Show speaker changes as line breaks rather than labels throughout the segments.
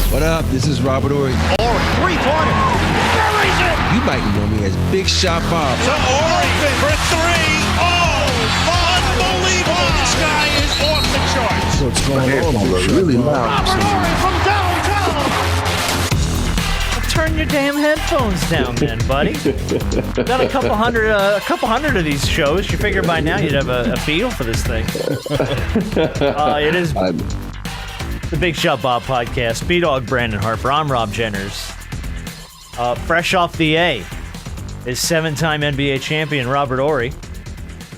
What up? This is Robert Horry.
Horry, three-pointer. Buries it.
You might know me as Big Shot Bob.
To Horry for three. Oh, unbelievable. This guy is off the charts.
What's going on?
Really loud.
Robert Horry from downtown.
Well, turn your damn headphones down, then, buddy. Got a couple hundred of these shows. You figure by now you'd have a feel for this thing. It is the Big Shot Bob podcast. B-Dog Brandon Harper. I'm Rob Jenners. Fresh off the A is seven-time NBA champion Robert Horry.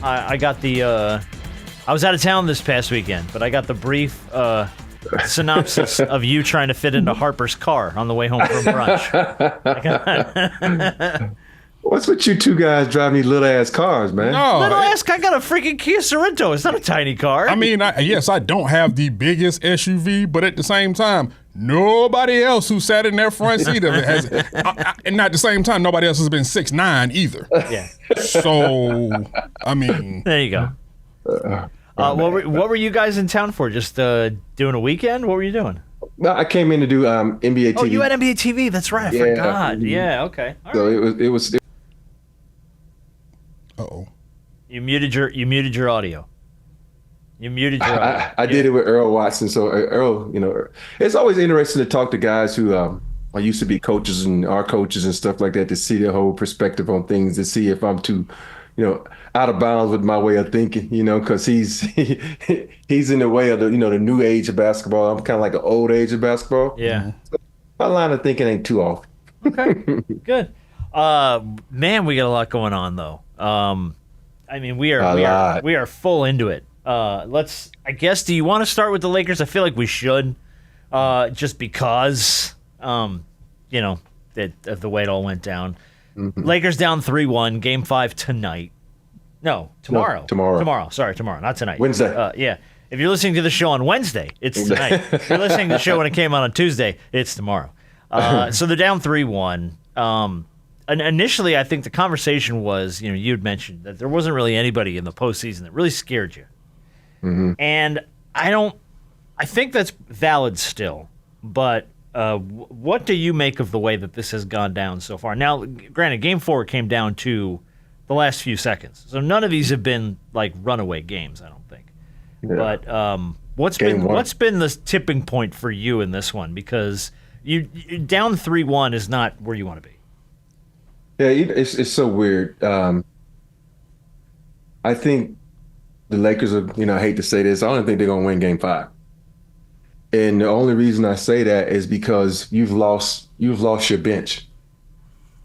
I got the. I was out of town this past weekend, but I got the brief synopsis of you trying to fit into Harper's car on the way home from brunch.
What's with you two guys driving these little ass cars, man?
No,
Little ass, I got a freaking Kia Sorento. It's not a tiny car.
I mean, yes, I don't have the biggest SUV, but at the same time, nobody else who sat in their front seat of it has, and at the same time, nobody else has been 6'9" either.
Yeah.
So, I mean,
There you go. What were you guys in town for? Just doing a weekend? What were you doing?
No, I came in to do NBA TV.
Oh, you had NBA TV. That's right. I
Yeah.
forgot. Yeah. Okay. All
So
right.
it was.
uh-oh.
You muted your audio. You muted your audio.
I did it with Earl Watson. So Earl, it's always interesting to talk to guys who I used to be coaches and are coaches and stuff like that to see their whole perspective on things, to see if I'm too, out of bounds with my way of thinking, because he's in the way of the new age of basketball. I'm kind of like an old age of basketball.
Yeah.
My line of thinking ain't too off.
Okay. Good. Man, we got a lot going on though. I mean, we are full into it. I guess, do you want to start with the Lakers? I feel like we should, just because, of the way it all went down. Mm-hmm. Lakers down 3-1, Game 5 tonight. No, tomorrow. Tomorrow. Sorry, tomorrow, not tonight.
Wednesday.
Yeah. If you're listening to the show on Wednesday, it's tonight. If you're listening to the show when it came out on Tuesday, it's tomorrow. So they're down 3-1. And initially, I think the conversation was, you had mentioned that there wasn't really anybody in the postseason that really scared you. Mm-hmm. And I think that's valid still. But what do you make of the way that this has gone down so far? Now, granted, Game 4 came down to the last few seconds. So none of these have been like runaway games, I don't think. Yeah. But what's been the tipping point for you in this one? Because you down 3-1 is not where you want to be.
Yeah, it's so weird. I think the Lakers are, I hate to say this, I don't think they're going to win Game 5. And the only reason I say that is because you've lost your bench.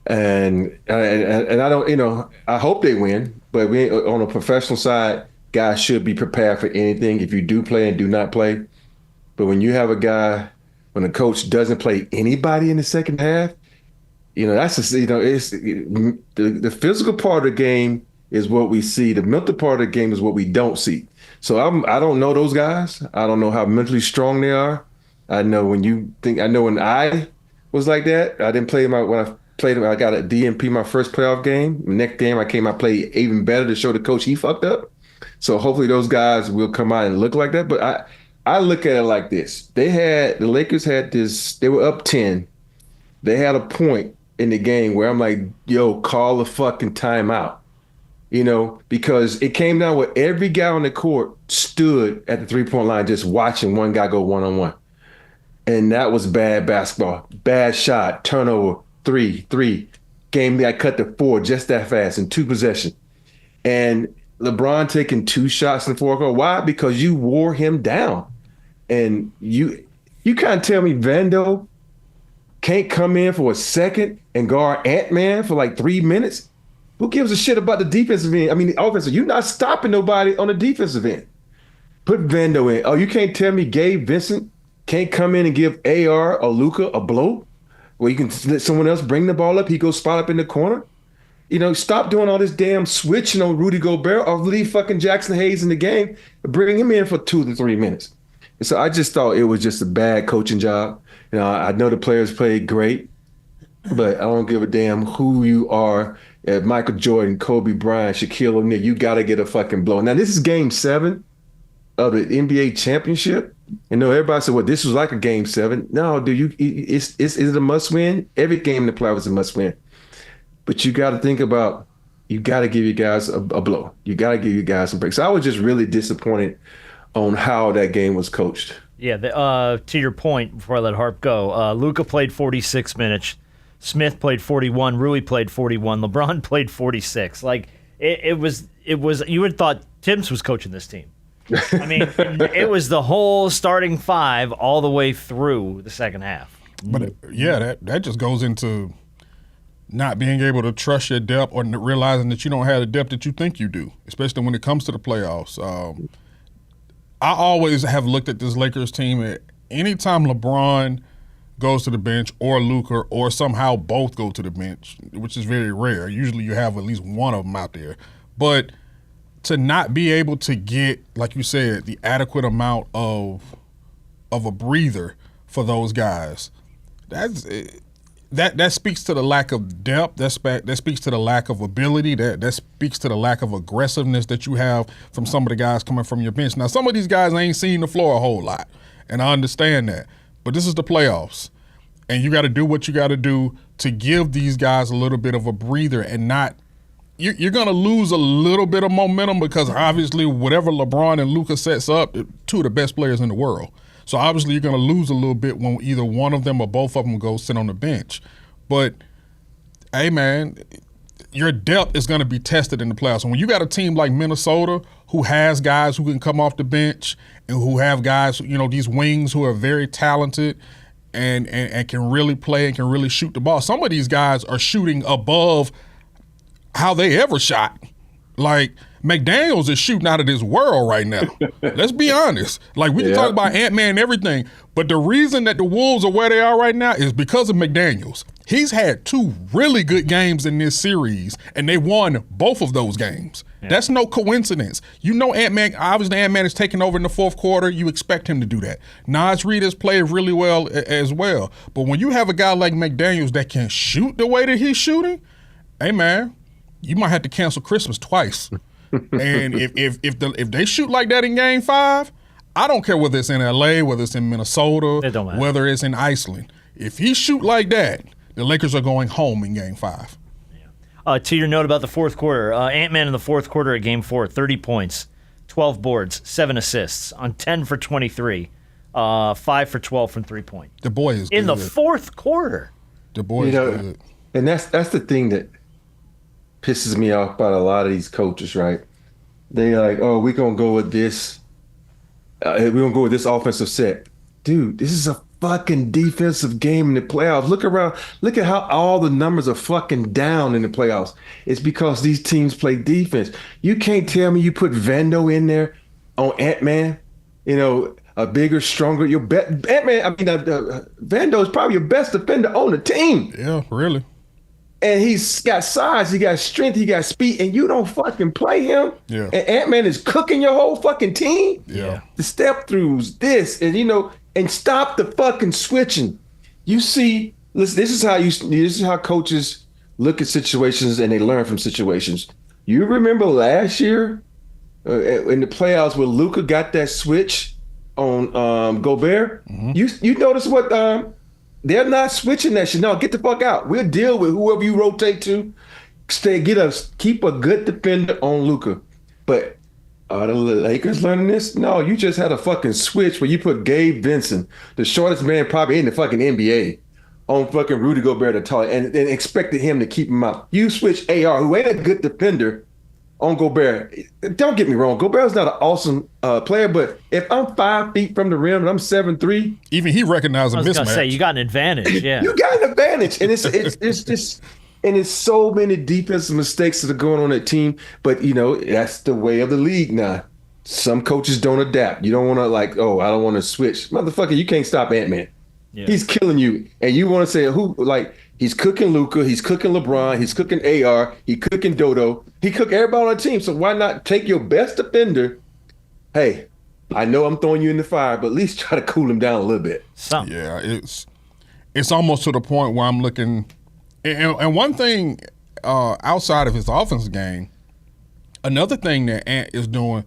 And I don't, I hope they win, but on a professional side, guys should be prepared for anything if you do play and do not play. But when you have a guy, when a coach doesn't play anybody in the second half, that's just, it's the physical part of the game is what we see. The mental part of the game is what we don't see. So I don't know those guys. I don't know how mentally strong they are. I know when I was like that, I didn't play when I played him. I got a DNP my first playoff game. The next game I played even better to show the coach he fucked up. So hopefully those guys will come out and look like that. But I look at it like this. The Lakers had this, they were up 10. They had a point in the game where I'm like, yo, call the fucking timeout. Because it came down where every guy on the court stood at the three-point line just watching one guy go one-on-one. And that was bad basketball. Bad shot, turnover, three. Game got cut to 4 just that fast in 2 possessions. And LeBron taking 2 shots in the fourth quarter. Why? Because you wore him down. And you can't tell me Vando can't come in for a second and guard Ant-Man for like 3 minutes. Who gives a shit about the defensive end? I mean, the offensive. You're not stopping nobody on the defensive end. Put Vando in. Oh, you can't tell me Gabe Vincent can't come in and give AR or Luca a blow where you can let someone else bring the ball up. He goes spot up in the corner. Stop doing all this damn switching on Rudy Gobert or leave fucking Jackson Hayes in the game and bring him in for 2 to 3 minutes. And so I just thought it was just a bad coaching job. I know the players played great, but I don't give a damn who you are. Michael Jordan, Kobe Bryant, Shaquille O'Neal, you got to get a fucking blow. Now, this is Game 7 of the NBA championship. You know, everybody said, well, this was like a game 7. No, dude, is it a must win? Every game in the playoffs is a must win. But you got to think about, you got to give you guys a blow. You got to give you guys some breaks. I was just really disappointed on how that game was coached.
Yeah, to your point, before I let Harp go, Luca played 46 minutes. Smith played 41. Rui played 41. LeBron played 46. Like, it was. You would have thought Tibbs was coaching this team. I mean, it was the whole starting 5 all the way through the second half.
But that just goes into not being able to trust your depth or realizing that you don't have the depth that you think you do, especially when it comes to the playoffs. I always have looked at this Lakers team. Anytime LeBron goes to the bench or Luca or somehow both go to the bench, which is very rare. Usually you have at least one of them out there. But to not be able to get, like you said, the adequate amount of a breather for those guys, that speaks to the lack of depth. That speaks to the lack of ability. That speaks to the lack of aggressiveness that you have from some of the guys coming from your bench. Now, some of these guys ain't seen the floor a whole lot, and I understand that. But this is the playoffs, and you got to do what you got to do to give these guys a little bit of a breather and not – you're going to lose a little bit of momentum because obviously whatever LeBron and Luca sets up, 2 of the best players in the world. So obviously you're going to lose a little bit when either one of them or both of them go sit on the bench. But, hey, man, your depth is going to be tested in the playoffs. And when you got a team like Minnesota who has guys who can come off the bench and who have guys, you know, these wings who are very talented and can really play and can really shoot the ball. Some of these guys are shooting above how they ever shot. Like, McDaniels is shooting out of this world right now. Let's be honest. Like, we can talk about Ant-Man and everything, but the reason that the Wolves are where they are right now is because of McDaniels. He's had 2 really good games in this series, and they won both of those games. Yeah. That's no coincidence. You know Ant-Man, obviously Ant-Man is taking over in the fourth quarter. You expect him to do that. Nas Reed has played really well as well. But when you have a guy like McDaniels that can shoot the way that he's shooting, hey, man, you might have to cancel Christmas twice. And if they shoot like that in Game 5, I don't care whether it's in LA, whether it's in Minnesota, whether it's in Iceland. If he shoot like that, the Lakers are going home in Game 5.
Yeah. To your note about the fourth quarter, Ant-Man in the fourth quarter of Game 4, 30 points, 12 boards, 7 assists on 10 for 23, 5 for 12 from 3-point.
The boy is good.
In the fourth quarter.
The boy is good.
And that's the thing that pisses me off about a lot of these coaches, right? They like, oh, we're going to go with this. We're going to go with this offensive set. Dude, this is a fucking defensive game in the playoffs. Look around. Look at how all the numbers are fucking down in the playoffs. It's because these teams play defense. You can't tell me you put Vando in there on Ant-Man, you know, a bigger, stronger. Vando is probably your best defender on the team.
Yeah, really.
And he's got size, he got strength, he got speed, and you don't fucking play him. Yeah. And Ant-Man is cooking your whole fucking team.
Yeah.
The step throughs, this, and you know, and stop the fucking switching. You see, listen, this is how coaches look at situations and they learn from situations. You remember last year in the playoffs when Luca got that switch on Gobert? Mm-hmm. You notice what they're not switching that shit. No, get the fuck out. We'll deal with whoever you rotate to. Keep a good defender on Luca. But are the Lakers learning this? No, you just had a fucking switch where you put Gabe Vincent, the shortest man probably in the fucking NBA, on fucking Rudy Gobert and expected him to keep him out. You switch AR, who ain't a good defender, on Gobert. Don't get me wrong, Gobert's not an awesome player, but if I'm 5 feet from the rim and I'm 7'3",
even he recognizes a mismatch.
I was gonna say you got an advantage, yeah.
You got an advantage, and it's just. And it's so many defensive mistakes that are going on that team. But, you know, that's the way of the league now. Some coaches don't adapt. You don't want to I don't want to switch. Motherfucker, you can't stop Ant-Man. Yeah. He's killing you. And you want to say, he's cooking Luca, he's cooking LeBron, he's cooking AR, he's cooking Dodo. He cooked everybody on the team. So why not take your best defender? Hey, I know I'm throwing you in the fire, but at least try to cool him down a little bit.
Yeah, it's almost to the point where I'm looking – and one thing outside of his offensive game, another thing that Ant is doing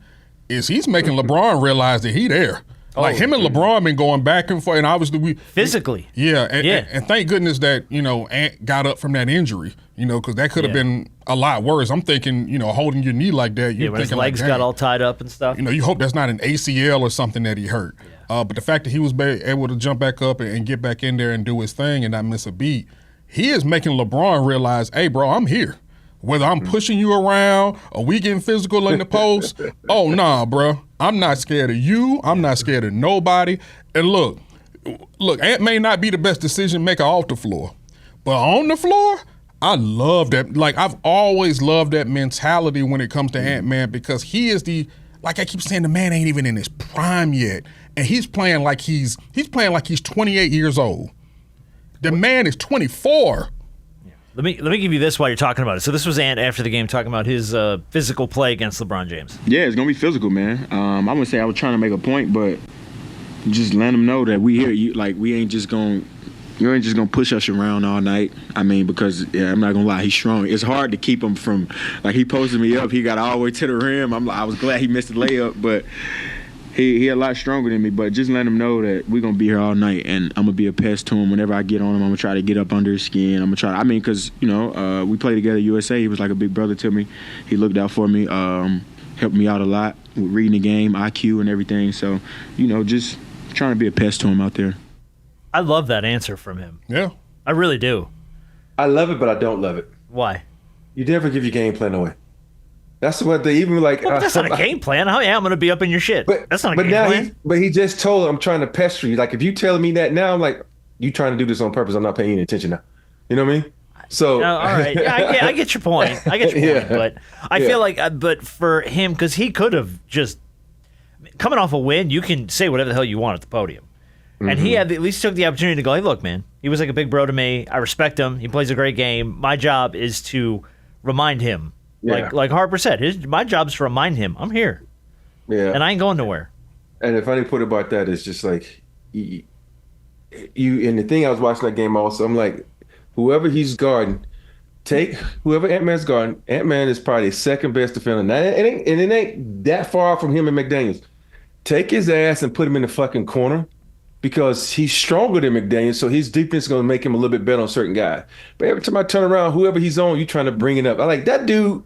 is he's making LeBron realize that he there. Like him and LeBron been going back and forth, and obviously
physically.
And thank goodness that Ant got up from that injury, because that could have been a lot worse. I'm thinking, holding your knee like that.
When his legs got all tied up and stuff.
You hope that's not an ACL or something that he hurt. Yeah. But the fact that he was able to jump back up and get back in there and do his thing and not miss a beat, he is making LeBron realize, hey, bro, I'm here. Whether I'm pushing you around or we getting physical in the post, oh, nah, bro. I'm not scared of you. I'm not scared of nobody. And look, Ant may not be the best decision maker off the floor, but on the floor, I love that. Like, I've always loved that mentality when it comes to Ant-Man, because he is like I keep saying, the man ain't even in his prime yet. And he's playing like he's 28 years old. The man is 24.
Let me give you this while you're talking about it. So this was Ant after the game talking about his physical play against LeBron James.
Yeah, it's gonna be physical, man. I wouldn't say I was trying to make a point, but just let them know that we here. You ain't just gonna push us around all night. I mean, because I'm not gonna lie, he's strong. It's hard to keep him from, like, he posted me up. He got all the way to the rim. I was glad he missed the layup, but he a lot stronger than me. But just let him know that we're gonna be here all night, and I'm gonna be a pest to him. Whenever I get on him, I'm gonna try to get up under his skin. I'm gonna try. Because we played together at USA. He was like a big brother to me. He looked out for me, helped me out a lot with reading the game, IQ, and everything. So just trying to be a pest to him out there.
I love that answer from him.
Yeah,
I really do.
I love it, but I don't love it.
Why?
You never give your game plan away. That's what they even like.
Well, that's not a game plan. Oh yeah, I'm gonna be up in your shit. But that's not a game plan.
But he just told him, I'm trying to pester you. Like, if you telling me that now, I'm like, you trying to do this on purpose. I'm not paying any attention now. You know what I mean? So
all right, yeah, I get your point. But I feel like, but for him, because he could have just coming off a win, you can say whatever the hell you want at the podium, and he had at least took the opportunity to go, hey, look, man, he was like a big bro to me. I respect him. He plays a great game. My job is to remind him. Like Harper said, my job is to remind him, I'm here. Yeah. And I ain't going nowhere.
And the funny part about that is just like, you and the thing I was watching that game also, I'm like, whoever he's guarding, take whoever Ant-Man's guarding, Ant-Man is probably his second best defender. Now, it ain't that far from him and McDaniels. Take his ass and put him in the fucking corner, because he's stronger than McDaniels, so his defense is going to make him a little bit better on certain guys. But every time I turn around, whoever he's on, you trying to bring it up. I like that dude.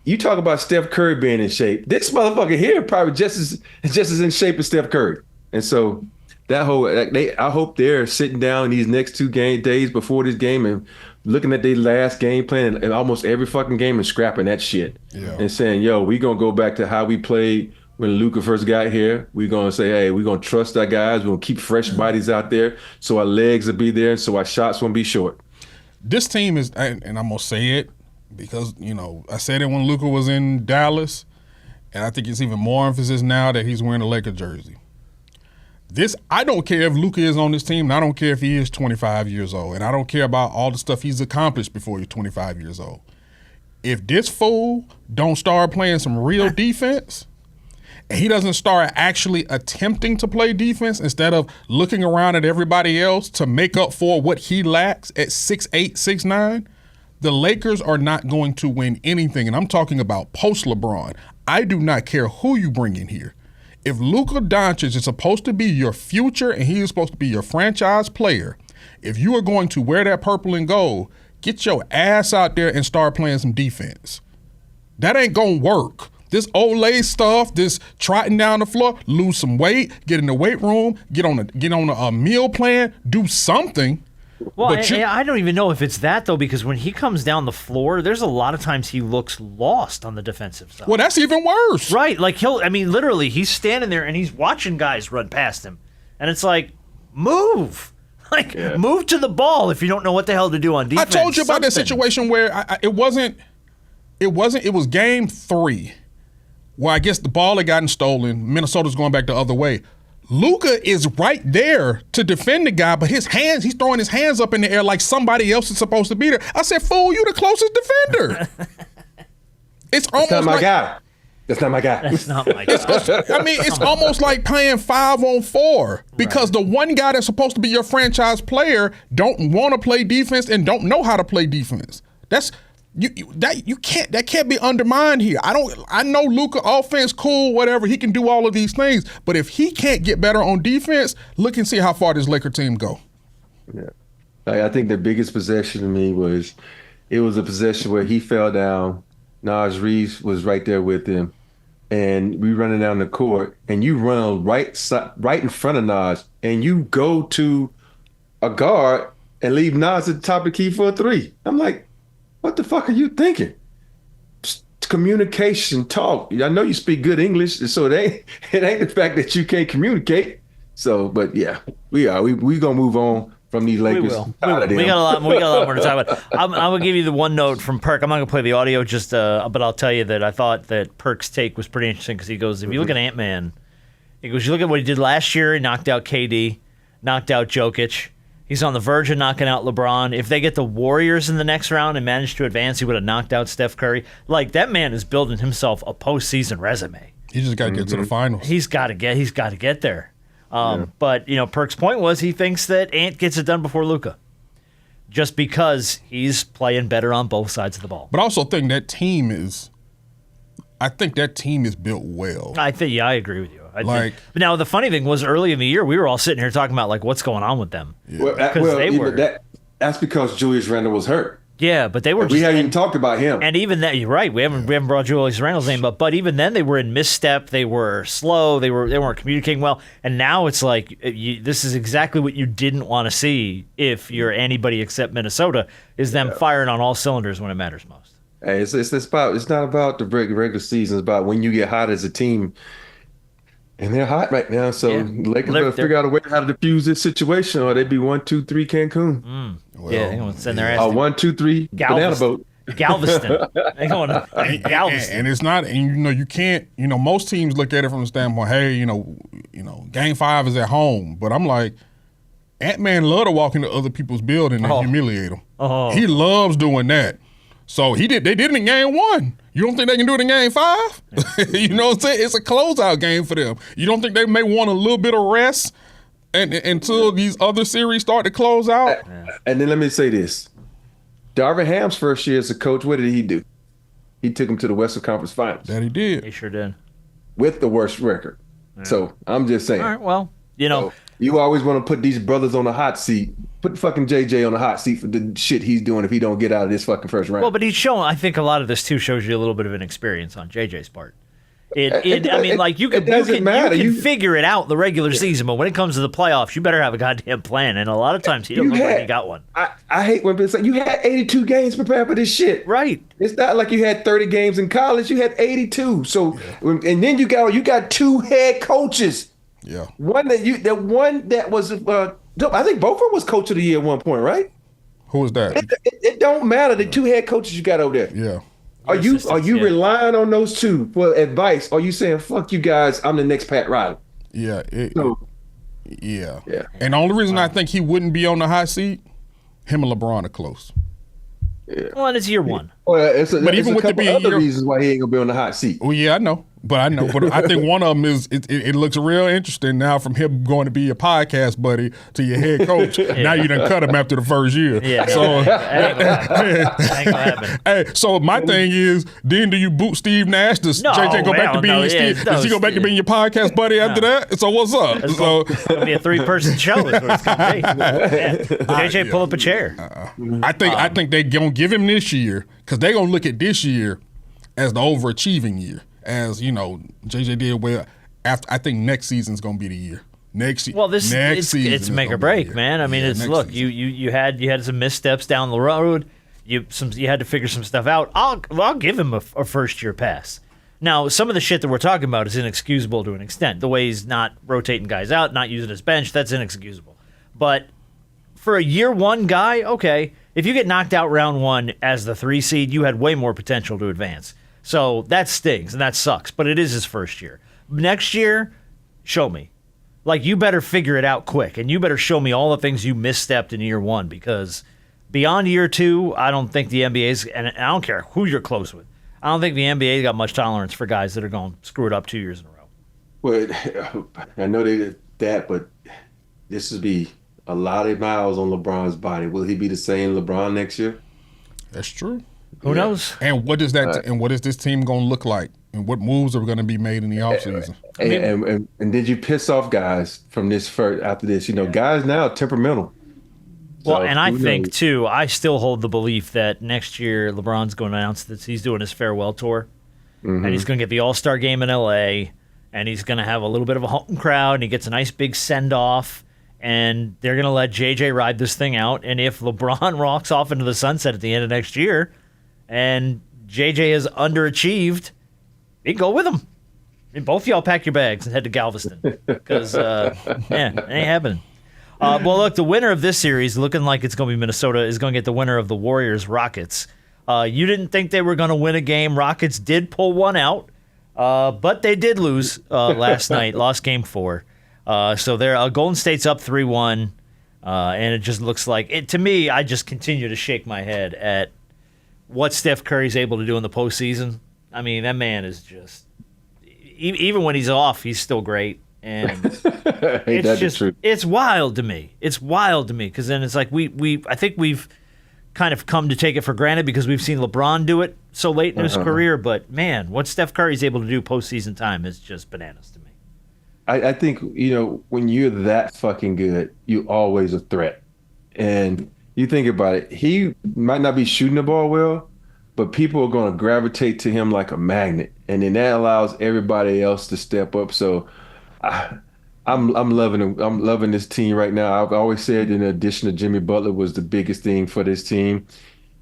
You talk about Steph Curry being in shape. This motherfucker here probably just as in shape as Steph Curry. And so that whole I hope they're sitting down these next 2 days before this game and looking at their last game plan and almost every fucking game and scrapping that shit and saying, yo, we gonna go back to how we played when Luca first got here. We're going to say, hey, we're going to trust our guys. We're going to keep fresh bodies out there so our legs will be there, so our shots won't be short.
This team is, and I'm going to say it because, I said it when Luca was in Dallas, and I think it's even more emphasis now that he's wearing a Laker jersey. I don't care if Luca is on this team, and I don't care if he is 25 years old, and I don't care about all the stuff he's accomplished before he's 25 years old. If this fool don't start playing some real defense, and he doesn't start actually attempting to play defense instead of looking around at everybody else to make up for what he lacks at 6'8", 6'9", the Lakers are not going to win anything. And I'm talking about post-LeBron. I do not care who you bring in here. If Luka Doncic is supposed to be your future and he is supposed to be your franchise player, if you are going to wear that purple and gold, get your ass out there and start playing some defense. That ain't going to work. This Olay stuff, this trotting down the floor, lose some weight, get in the weight room, get on a meal plan, do something.
Well, I don't even know if it's that, though, because when he comes down the floor, there's a lot of times he looks lost on the defensive side.
Well, that's even worse.
Right. Like, literally, he's standing there and he's watching guys run past him. And it's like, move. Like, move to the ball if you don't know what the hell to do on defense.
I told you about that situation where it was game 3. Well, I guess the ball had gotten stolen. Minnesota's going back the other way. Luka is right there to defend the guy, but he's throwing his hands up in the air like somebody else is supposed to be there. I said, fool, you the closest defender. It's not my guy.
That's not my guy.
That's not my guy.
It's almost like playing 5-on-4 because the one guy that's supposed to be your franchise player don't want to play defense and don't know how to play defense. That can't be undermined here. I know Luca offense cool, whatever, he can do all of these things, but if he can't get better on defense, look and see how far this Laker team go.
Yeah. I think the biggest possession to me was a possession where he fell down. Naj Reeves was right there with him, and we running down the court, and you run right in front of Naj, and you go to a guard and leave Naj at the top of the key for a three. I'm like, what the fuck are you thinking? Communication, talk. I know you speak good English, so it ain't the fact that you can't communicate. So, but yeah, we gonna move on from these Lakers.
We got a lot more to talk about. I'm gonna give you the one note from Perk. I'm not gonna play the audio, but I'll tell you that I thought that Perk's take was pretty interesting because he goes, if you look at Ant-Man, he goes, you look at what he did last year. He knocked out KD, knocked out Jokic. He's on the verge of knocking out LeBron. If they get the Warriors in the next round and manage to advance, he would have knocked out Steph Curry. Like, that man is building himself a postseason resume.
He just got to get to the finals.
He's got to get there. But Perk's point was he thinks that Ant gets it done before Luca, just because he's playing better on both sides of the ball.
But I also think that team is built well.
I agree with you. But now the funny thing was early in the year we were all sitting here talking about like what's going on with them.
Yeah. That's because Julius Randle was hurt.
Yeah, but they were.
We haven't even talked about him.
And even that, you're right. We haven't brought Julius Randle's name up. But even then, they were in misstep. They were slow. They weren't communicating well. And now it's like this is exactly what you didn't want to see if you're anybody except Minnesota is them firing on all cylinders when it matters most.
Hey, it's not about the regular season. It's about when you get hot as a team. And they're hot right now, so Lakers better figure out a way how to defuse this situation, or they'd be 1-2-3 Cancun.
They're going to send their ass.
1-2-3 banana boat.
Galveston. They're going to Galveston.
And it's not, and you can't. Most teams look at it from the standpoint, hey, Game 5 is at home, but I'm like, Ant-Man love to walk into other people's building and humiliate them. He loves doing that. So they did it in Game 1. You don't think they can do it in Game 5? You know what I'm saying? It's a closeout game for them. You don't think they may want a little bit of rest until these other series start to close out?
And then let me say this. Darvin Ham's first year as a coach, what did he do? He took him to the Western Conference Finals.
That he did.
He sure did.
With the worst record. Yeah. So I'm just saying.
All right, well,
So you always want to put these brothers on the hot seat. Put fucking JJ on the hot seat for the shit he's doing if he don't get out of this fucking first round.
Well, but he's showing. I think a lot of this too shows you a little bit of an experience on JJ's part. You can figure it out in the regular season, but when it comes to the playoffs, you better have a goddamn plan. And a lot of times he doesn't look like he got one.
I hate when people say you had 82 games prepared for this shit.
Right.
It's not like you had 30 games in college. You had 82. So, and then you got two head coaches.
Yeah.
One that was. I think Beaufort was coach of the year at one point, right?
Who was that?
It don't matter. The two head coaches you got over there.
Yeah.
Are you relying on those two for advice? Or are you saying, fuck you guys, I'm the next Pat Riley?
Yeah. Yeah. And the only reason I think he wouldn't be on the hot seat, him and LeBron are close.
Yeah. Well, and it's year one.
Well, but even with the other reasons why he ain't gonna be on the hot seat.
Well, yeah, I know. But I think one of them is it looks real interesting now from him going to be a podcast buddy to your head coach. Now you done cut him after the first year.
Yeah.
So,
ain't gonna happen.
Hey, so my thing is, then do you boot Steve Nash? Does JJ go back to being does he go back to being your podcast buddy after that? So what's up?
It's gonna be a 3-person show. Is what it's gonna be. JJ, pull up a chair.
I think they gonna give him this year because they gonna look at this year as the overachieving year. As you know, JJ did well. I think next season's gonna be the year.
It's make or break, man. I mean, you had some missteps down the road. You had to figure some stuff out. I'll give him a first year pass. Now, some of the shit that we're talking about is inexcusable to an extent. The way he's not rotating guys out, not using his bench, that's inexcusable. But for a year one guy, okay, if you get knocked out round one as the 3 seed, you had way more potential to advance. So that stings and that sucks, but it is his first year. Next year, show me. Like, you better figure it out quick, and you better show me all the things you misstepped in year one, because beyond year two, I don't think the NBA's, and I don't care who you're close with, I don't think the NBA got much tolerance for guys that are going to screw it up 2 years in a row.
Well, I know they did that, but this would be a lot of miles on LeBron's body. Will he be the same LeBron next year?
That's true.
Who knows?
And what does that? And what is this team going to look like? And what moves are going to be made in the offseason?
And did you piss off guys from this first after this? Guys now are temperamental.
Well,
So,
and I
who
think,
knows?
too, I still hold the belief that next year LeBron's going to announce that he's doing his farewell tour. And he's going to get the All-Star game in L.A., and he's going to have a little bit of a home crowd, and he gets a nice big send-off, and they're going to let JJ ride this thing out. And if LeBron rocks off into the sunset at the end of next year and JJ has underachieved, you go with him. And both of y'all pack your bags and head to Galveston because, it ain't happening. Well, look, the winner of this series, looking like it's going to be Minnesota, is going to get the winner of the Warriors-Rockets. You didn't think they were going to win a game. Rockets did pull one out, but they did lose last night, lost game 4. So they're Golden State's up 3-1, and it just looks like it. To me, I just continue to shake my head at what Steph Curry's able to do in the postseason. I mean, that man is just even when he's off, he's still great. And it's wild to me. It's wild to me because then it's like I think we've kind of come to take it for granted because we've seen LeBron do it so late in his career. But man, what Steph Curry's able to do postseason time is just bananas to me.
I think, when you're that fucking good, you always a threat. And you think about it, he might not be shooting the ball well, but people are going to gravitate to him like a magnet. And then that allows everybody else to step up. So I'm loving him. I'm loving this team right now. I've always said in addition to Jimmy Butler was the biggest thing for this team.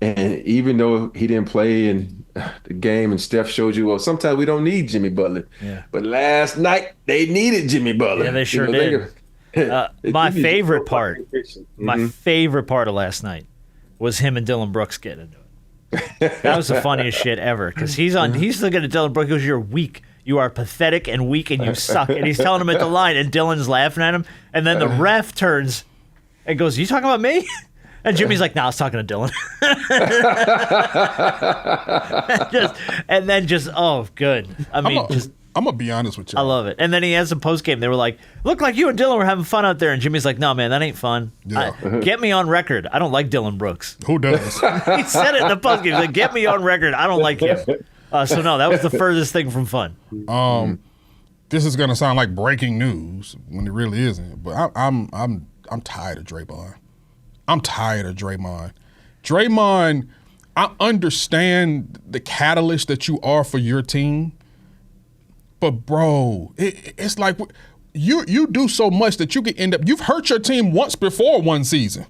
And even though he didn't play in the game and Steph showed you, well, sometimes we don't need Jimmy Butler.
Yeah.
But last night they needed Jimmy Butler.
Yeah, they sure did. My favorite part of last night was him and Dylan Brooks getting into it. That was the funniest shit ever because he's looking at Dylan Brooks. He goes, "You're weak. You are pathetic and weak, and you suck." And he's telling him at the line, and Dylan's laughing at him. And then the ref turns and goes, "You talking about me?" And Jimmy's like, "No, I was talking to Dylan." Oh, good. I mean,
I'm gonna be honest with you.
I love it. And then he has a post game. They were like, "Look like you and Dylan were having fun out there." And Jimmy's like, "No, man, that ain't fun.
Yeah.
Get me on record. I don't like Dylan Brooks."
Who does?
He said it in the post game. He's like, "Get me on record. I don't like him." So no, that was the furthest thing from fun.
This is gonna sound like breaking news when it really isn't. But I'm tired of Draymond. I'm tired of Draymond. Draymond, I understand the catalyst that you are for your team, but bro, it's like you do so much that you can end up. You've hurt your team once before one season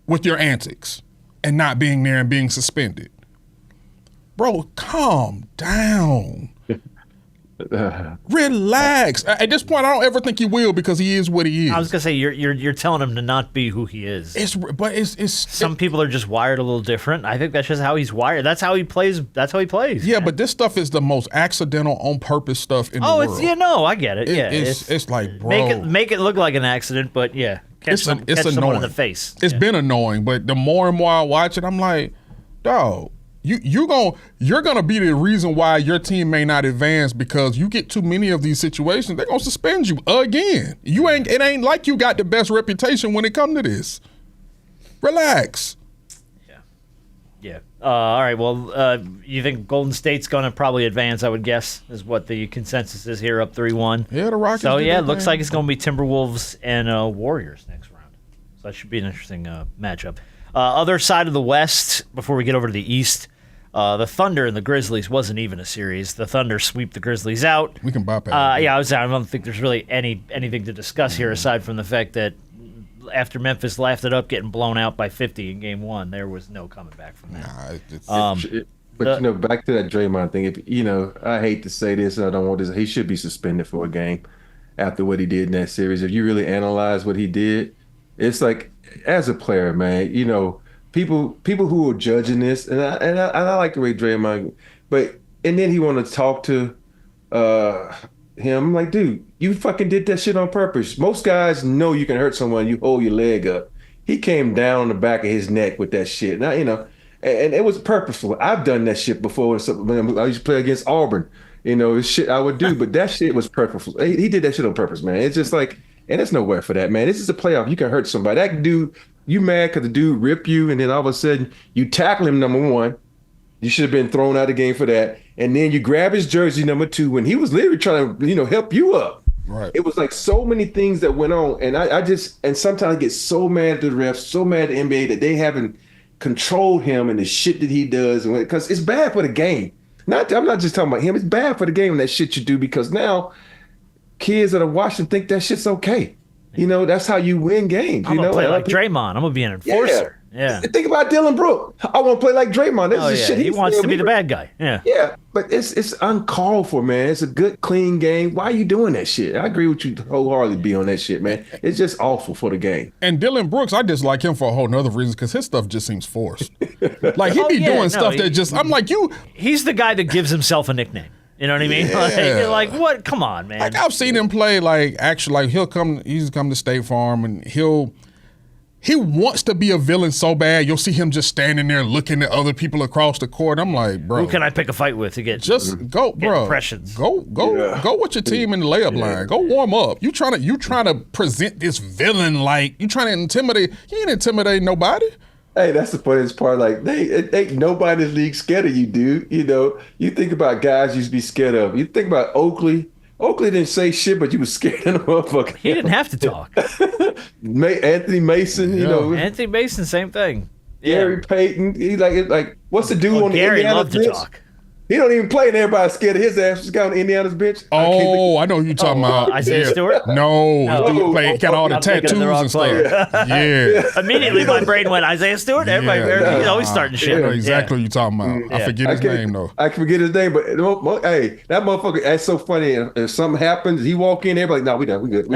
with your antics and not being there and being suspended. Bro, calm down. Relax. At this point, I don't ever think he will because he is what he is.
I was gonna say you're telling him to not be who he is. Some people are just wired a little different. I think that's just how he's wired. That's how he plays.
Yeah, man. But this stuff is the most accidental, on purpose stuff in the world.
I get it.
It's like, bro,
make it look like an accident, but yeah, catch someone in the face.
It's been annoying, but the more and more I watch it, I'm like, dog. You're gonna be the reason why your team may not advance because you get too many of these situations. They're gonna suspend you again. It ain't like you got the best reputation when it comes to this. Relax.
Yeah. All right. Well, you think Golden State's gonna probably advance? I would guess is what the consensus is here, up 3-1.
Yeah, the Rockets.
So yeah, it looks like it's gonna be Timberwolves and Warriors next round. So that should be an interesting matchup. Other side of the West, before we get over to the East. The Thunder and the Grizzlies wasn't even a series. The Thunder sweep the Grizzlies out.
We can bypass.
I don't think there's really anything to discuss here aside from the fact that after Memphis laughed it up, getting blown out by 50 in Game 1, there was no coming back from that.
Back to that Draymond thing. I hate to say this, and I don't want this. He should be suspended for a game after what he did in that series. If you really analyze what he did, it's like as a player, man. People who are judging this, and I like the way Draymond, and then he want to talk to him. I'm like, dude, you fucking did that shit on purpose. Most guys know you can hurt someone. You hold your leg up. He came down on the back of his neck with that shit. Now and it was purposeful. I've done that shit before. When I used to play against Auburn. It's shit I would do, but that shit was purposeful. He did that shit on purpose, man. It's just like, and there's nowhere for that, man. This is a playoff. You can hurt somebody. That dude. You mad because the dude ripped you, and then all of a sudden you tackle him, number one, You should have been thrown out of the game for that. And then you grab his jersey number 2 when he was literally trying to, help you up.
Right.
It was like so many things that went on. And and sometimes I get so mad at the refs, so mad at the NBA that they haven't controlled him and the shit that he does. Because it's bad for the game. I'm not just talking about him. It's bad for the game and that shit you do, because now kids that are watching think that shit's okay. That's how you win games.
I'm going to play like Draymond. I'm going to be an enforcer. Yeah.
Think about Dylan Brooks. I want to play like Draymond. That's the shit
he wants to be the bad guy. Yeah.
Yeah, but it's uncalled for, man. It's a good, clean game. Why are you doing that shit? I agree with you wholeheartedly, be on that shit, man. It's just awful for the game.
And Dylan Brooks, I dislike him for a whole nother reason, because his stuff just seems forced. Like, he be doing stuff that just, I'm like,
He's the guy that gives himself a nickname. You know what I mean?
Yeah.
Like what? Come on, man.
Like, I've seen him play, he's come to State Farm, and he wants to be a villain so bad. You'll see him just standing there looking at other people across the court. I'm like, bro,
who can I pick a fight with to get
just go, bro?
Impressions.
Go with your team in the layup line. Go warm up. You trying to present this villain like you trying to intimidate. He ain't intimidating nobody.
Hey, that's the funniest part. Like, ain't nobody in the league scared of you, dude. You think about guys you used to be scared of. You think about Oakley. Oakley didn't say shit, but you was scared of the motherfucker.
He didn't have to talk.
Anthony Mason,
Anthony Mason, same thing.
Gary Payton. He like what's the dude on the
Gary
Indiana's
loved to
bench?
talk.
He don't even play, and everybody's scared of his ass. This guy on Indiana's bench.
Oh, I know who you're talking about.
Isaiah Stewart?
No, he got all the tattoos and stuff. Yeah.
Immediately, my brain went Isaiah Stewart. Everybody, he's always starting shit.
I know exactly what you're talking about. I forget his name though.
I can forget his name, but hey, that motherfucker. That's so funny. If something happens, he walk in, everybody like, "No, we done, we good."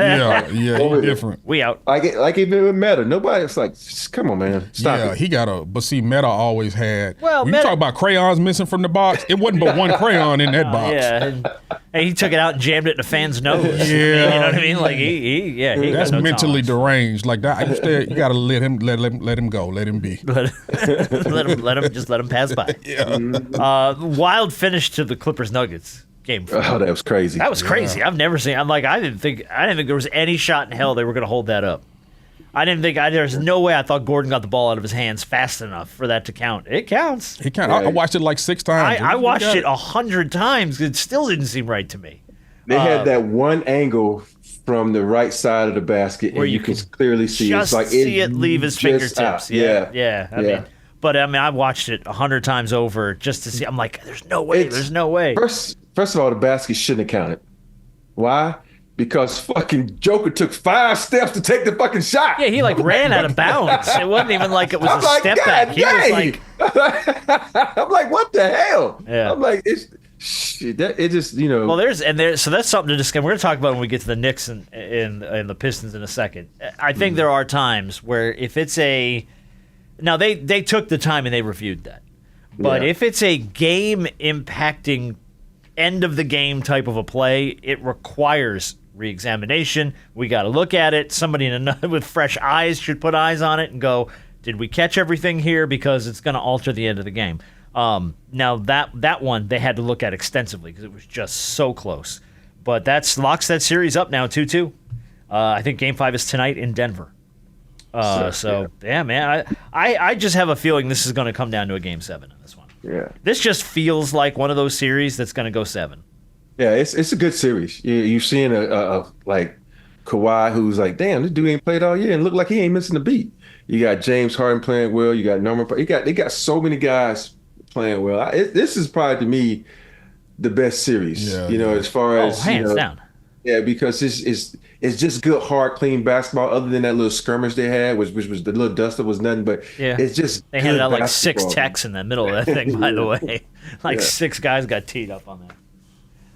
He's different.
We out.
Like even with Meta, nobody. It's like, come on, man, stop it.
He got but see, Meta always had.
Well,
when you talk about crayons missing from the box, it wasn't but one crayon in that box.
And he took it out and jammed it in the fan's nose.
Yeah.
You know what I mean? Like he
That's
got no
mentally
tolerance.
deranged. Like that, you gotta let him go, let him be.
let him pass by. Wild finish to the Clippers Nuggets game.
Oh, that was crazy.
That was crazy. I've never seen. I didn't think there was any shot in hell they were going to hold that up. There's no way I thought Gordon got the ball out of his hands fast enough for that to count. It counts.
He counts. I watched it like 6 times.
I watched it 100 times. It still didn't seem right to me.
They had that one angle from the right side of the basket,
where
and you can clearly see
just see it leave his fingertips. But I watched it 100 times over just to see. I'm like, there's no way. There's no way.
First of all, the basket shouldn't have counted. Why? Because fucking Joker took 5 steps to take the fucking shot.
Yeah, he ran out of bounds. It wasn't even like it was a step back. He was like,
I'm like, what the hell?
Yeah.
I'm like, it's shit. It just,
Well, so that's something to discuss. We're going to talk about when we get to the Knicks and the Pistons in a second. I think there are times where if it's now they took the time and they reviewed that, but if it's a game impacting end of the game type of a play, it requires re-examination. We got to look at it. Somebody with fresh eyes should put eyes on it and go, did we catch everything here? Because it's going to alter the end of the game. Now that one they had to look at extensively because it was just so close. But that locks that series up now 2-2. I think Game 5 is tonight in Denver. Man, I just have a feeling this is going to come down to a Game 7 in this one.
Yeah.
This just feels like one of those series that's going to go 7.
Yeah, it's a good series. You're seeing a like Kawhi, who's like, damn, this dude ain't played all year and look like he ain't missing a beat. You got James Harden playing well. You got Norman. They got so many guys playing well. This is probably to me the best series. As far as
hands down.
Yeah, because it's just good, hard, clean basketball. Other than that little skirmish they had, which was the little dust that was nothing, but it's just
they handed out like
basketball.
6 techs in the middle of that thing. By the way, 6 guys got teed up on that.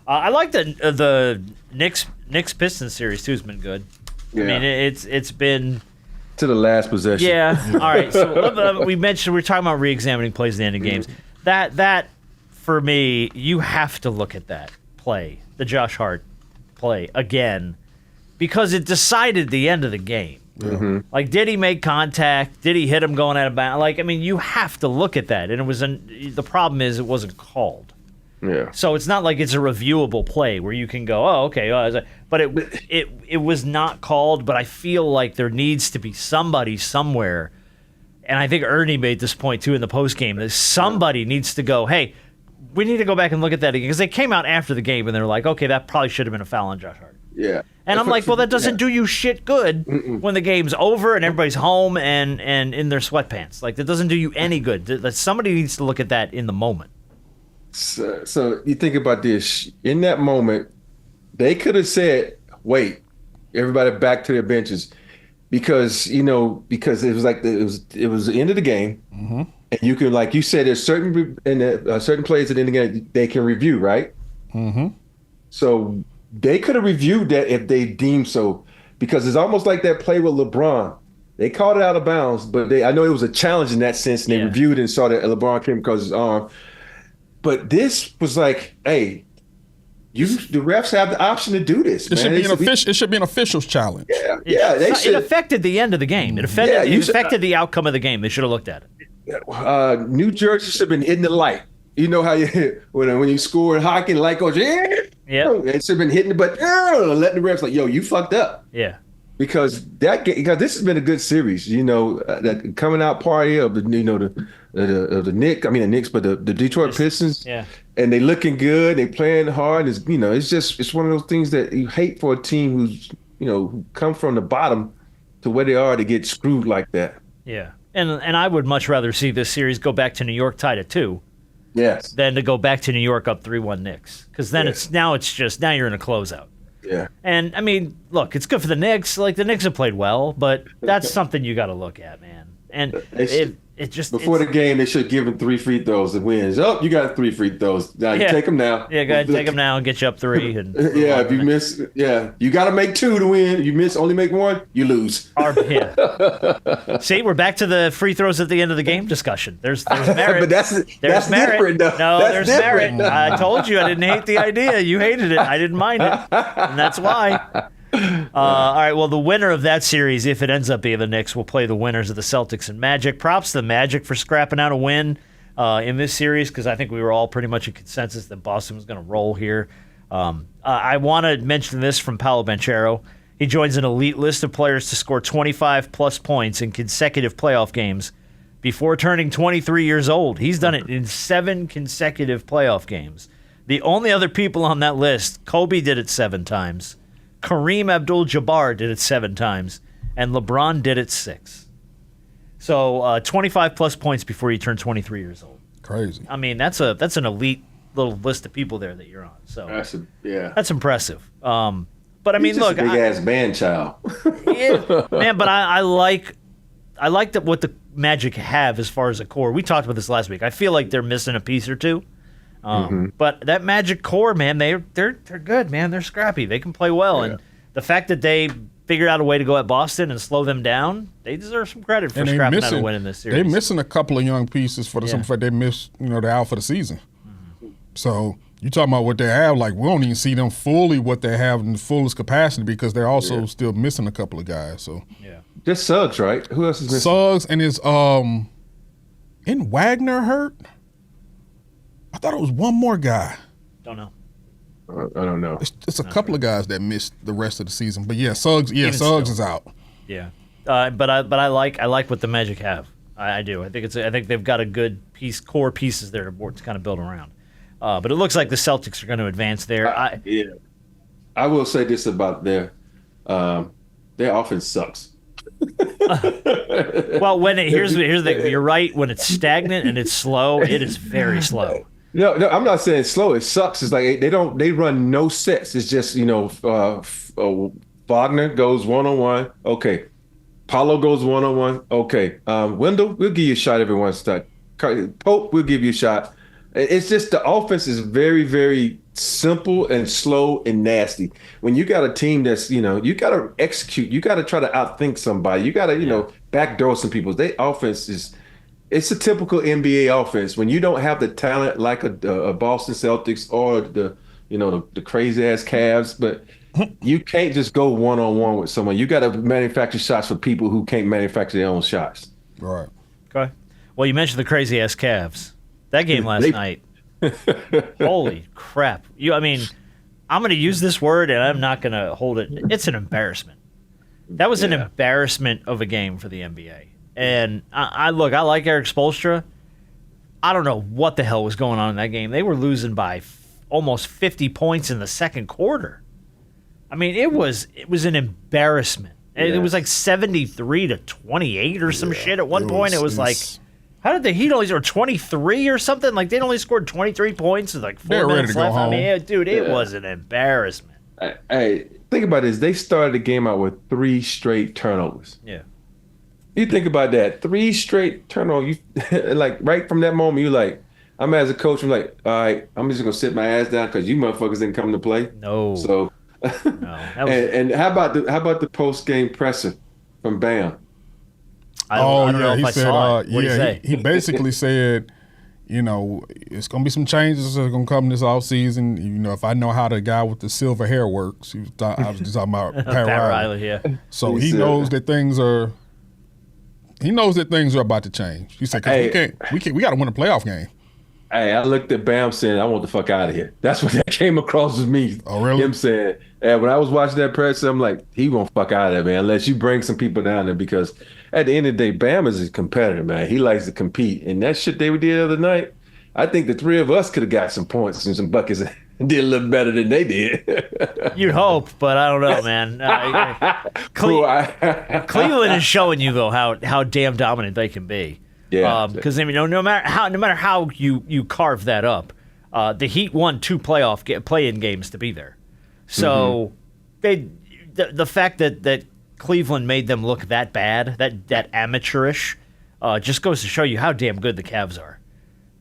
I like the Knicks Pistons series too. Has been good.
Yeah.
I mean, it's been
to the last possession.
Yeah. All right. So we mentioned we're talking about re-examining plays at the end of games. That for me, you have to look at that play, the Josh Hart play again, because it decided the end of the game.
Mm-hmm.
Like, did he make contact? Did he hit him going out of bounds? You have to look at that, and the problem is it wasn't called.
Yeah.
So it's not like it's a reviewable play where you can go, oh, okay. But it was not called. But I feel like there needs to be somebody somewhere and I think Ernie made this point too in the postgame, that somebody needs to go, hey, we need to go back and look at that again, because they came out after the game and they're like, okay, that probably should have been a foul on Josh Hart.
Yeah.
And I'm like, well, that doesn't do you shit good when the game's over and everybody's home and in their sweatpants. Like, that doesn't do you any good. Somebody needs to look at that in the moment.
So you think about this. In that moment, they could have said, wait, everybody back to their benches. Because it was like it was the end of the game. Mm-hmm. And you can, like you said, there's certain plays at the end of the game they can review, right?
Mm-hmm.
So they could have reviewed that if they deemed so, because it's almost like that play with LeBron. They called it out of bounds, but I know it was a challenge in that sense, and they reviewed it and saw that LeBron came because of his arm. But this was like, hey, the refs have the option to do this.
It should be an official's challenge.
Yeah.
It affected the end of the game. It affected the outcome of the game. They should have looked at it.
New Jersey should have been hitting the light. You know how when you score in hockey, the light goes, it should have been hitting it, but letting the refs like, yo, you fucked up.
Yeah.
Because this has been a good series, that coming out party of the the Knicks, but the Detroit Pistons, and they looking good, they playing hard. It's one of those things that you hate for a team who's who come from the bottom to where they are to get screwed like that.
Yeah, and I would much rather see this series go back to New York tied at 2.
Yes.
Than to go back to New York up 3-1 Knicks, because then now you're in a closeout.
Yeah.
And I mean, look, it's good for the Knicks. Like, the Knicks have played well, but that's something you got to look at, man. And
before the game, they should give him 3 free throws and wins. Oh, you got 3 free throws. Now you take them now.
Yeah, go ahead, take them now and get you up 3. And
if you miss, you got to make 2 to win. You only make 1, you lose.
See, we're back to the free throws at the end of the game discussion. There's merit.
But that's merit. Different, though.
No,
that's
there's
different.
merit. I told you I didn't hate the idea. You hated it. I didn't mind it, and that's why. All right, well, the winner of that series, if it ends up being the Knicks, will play the winners of the Celtics and Magic. Props to the Magic for scrapping out a win in this series, because I think we were all pretty much in consensus that Boston was going to roll here. I want to mention this from Paolo Banchero. He joins an elite list of players to score 25-plus points in consecutive playoff games before turning 23 years old. He's done it in 7 consecutive playoff games. The only other people on that list, Kobe did it 7 times. Kareem Abdul-Jabbar did it 7 times, and LeBron did it 6. So 25-plus points before you turn 23 years old.
Crazy.
I mean, that's an elite little list of people there that you're on. So that's impressive. But I mean, look,
big ass man child.
Man. But I like what the Magic have as far as a core. We talked about this last week. I feel like they're missing a piece or two. But that Magic core, man, they're good, man. They're scrappy. They can play well, and the fact that they figured out a way to go at Boston and slow them down, they deserve some credit for scrapping out a win in this series.
They're missing a couple of young pieces for the simple fact they missed, they're out for the season. Mm-hmm. So you talking about what they have, like, we don't even see them fully what they have in the fullest capacity, because they're also still missing a couple of guys. So
just Suggs, right? Who else is missing?
Suggs, and is isn't Wagner hurt? I thought it was one more guy.
Don't know.
I don't know.
It's a couple of guys that missed the rest of the season. But Suggs is out.
Yeah. But I like what the Magic have. I do. I think they've got a good core pieces there to kind of build around. But it looks like the Celtics are going to advance there.
I will say this about their offense sucks.
Well, here's the thing. You're right. When it's stagnant and it's slow, it is very slow.
No, I'm not saying slow. It sucks. It's like they run no sets. It's just Wagner goes 1-on-1. Okay, Paulo goes 1-on-1. Okay, Wendell, we'll give you a shot every once in a time. Pope, we'll give you a shot. It's just the offense is very, very simple and slow and nasty. When you got a team that's you got to execute. You got to try to outthink somebody. You got to backdoor some people. Their offense is. It's a typical NBA offense. When you don't have the talent like a Boston Celtics or the crazy ass Cavs, but you can't just go 1-on-1 with someone. You got to manufacture shots for people who can't manufacture their own shots.
Right.
Okay. Well, you mentioned the crazy ass Cavs. That game last night. Holy crap! I'm going to use this word, and I'm not going to hold it. It's an embarrassment. That was an embarrassment of a game for the NBA. And I like Eric Spoelstra. I don't know what the hell was going on in that game. They were losing by almost 50 points in the second quarter. I mean, it was an embarrassment. It was like 73-28 or some shit at one point. It was like, how did the Heat only score 23 or something? Like, they'd only scored 23 points with like 4 minutes left. I mean, dude, it was an embarrassment.
Hey, think about this. They started the game out with 3 straight turnovers.
Yeah.
You think about that. 3 straight turnovers. Like, right from that moment, you're like, I'm as a coach, I'm like, all right, I'm just going to sit my ass down because you motherfuckers didn't come to play.
No.
So, and how about the post-game presser from Bam?
I don't know if I saw it. What did he say?
He basically said, you know, it's going to be some changes that are going to come this offseason. You know, if I know how the guy with the silver hair works, I was just talking about Pat Riley.
Yeah.
So he knows that things are about to change. He said, "Cause we got to win a playoff game."
Hey, I looked at Bam saying, I want the fuck out of here. That's what that came across with me.
Oh, really?
Him saying, when I was watching that press, I'm like, he won't fuck out of there, man, unless you bring some people down there. Because at the end of the day, Bam is a competitor, man. He likes to compete. And that shit they did the other night, I think the 3 of us could have got some points and some buckets and did a little better than they did.
You'd hope, but I don't know, man. Cleveland is showing you, though, how damn dominant they can be.
Yeah.
Because I mean, no matter how you carve that up, the Heat won 2 play-in games to be there. So the fact that Cleveland made them look that bad, that amateurish, just goes to show you how damn good the Cavs are.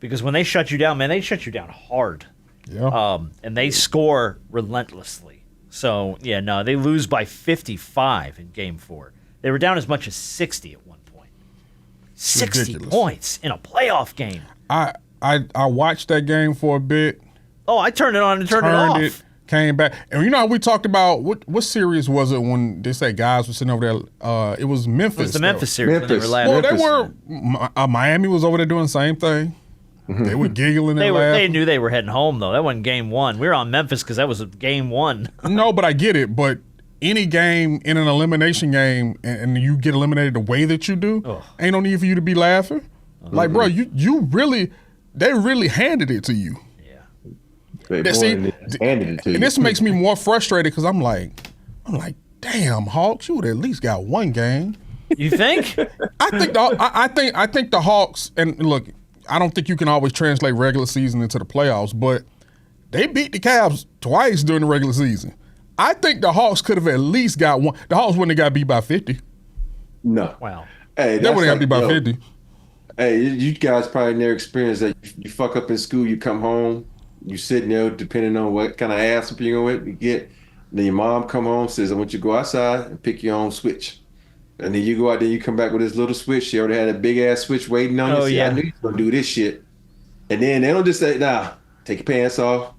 Because when they shut you down, man, they shut you down hard.
Yeah.
And they score relentlessly. So yeah, no, they lose by 55 in Game 4. They were down as much as 60 at one point. 60
Ridiculous.
points in a playoff game.
I watched that game for a bit.
Oh, I turned it on and turned it off.
Came back, and you know how we talked about what series was it when they said guys were sitting over there? It was Memphis.
It was the Memphis series. When they were
Memphis.
laughing.
Well, they were. Miami was over there doing the same thing. They were giggling and laughing.
They knew they were heading home though. That wasn't Game 1. We were on Memphis because that was Game 1.
No, but I get it. But any game in an elimination game, and you get eliminated the way that you do, ain't no need for you to be laughing. Like, bro, you really, they really handed it to you.
They
handed
it to you.
And this makes me more frustrated because I'm like, damn, Hawks, you would at least got one game.
You think?
I think the Hawks, and look, I don't think you can always translate regular season into the playoffs, but they beat the Cavs twice during the regular season. I think the Hawks could have at least got one. The Hawks wouldn't have got beat by 50.
No.
Wow.
Hey,
they wouldn't have got beat by 50.
Hey, you guys probably never experienced that. You fuck up in school, you come home, you sitting there depending on what kind of ass you get. Then your mom come home, says, I want you to go outside and pick your own switch. And then you go out there, you come back with this little switch. She already had a big ass switch waiting on you.
Oh, yeah.
I knew you were going to do this shit. And then they don't just say, nah, take your pants off.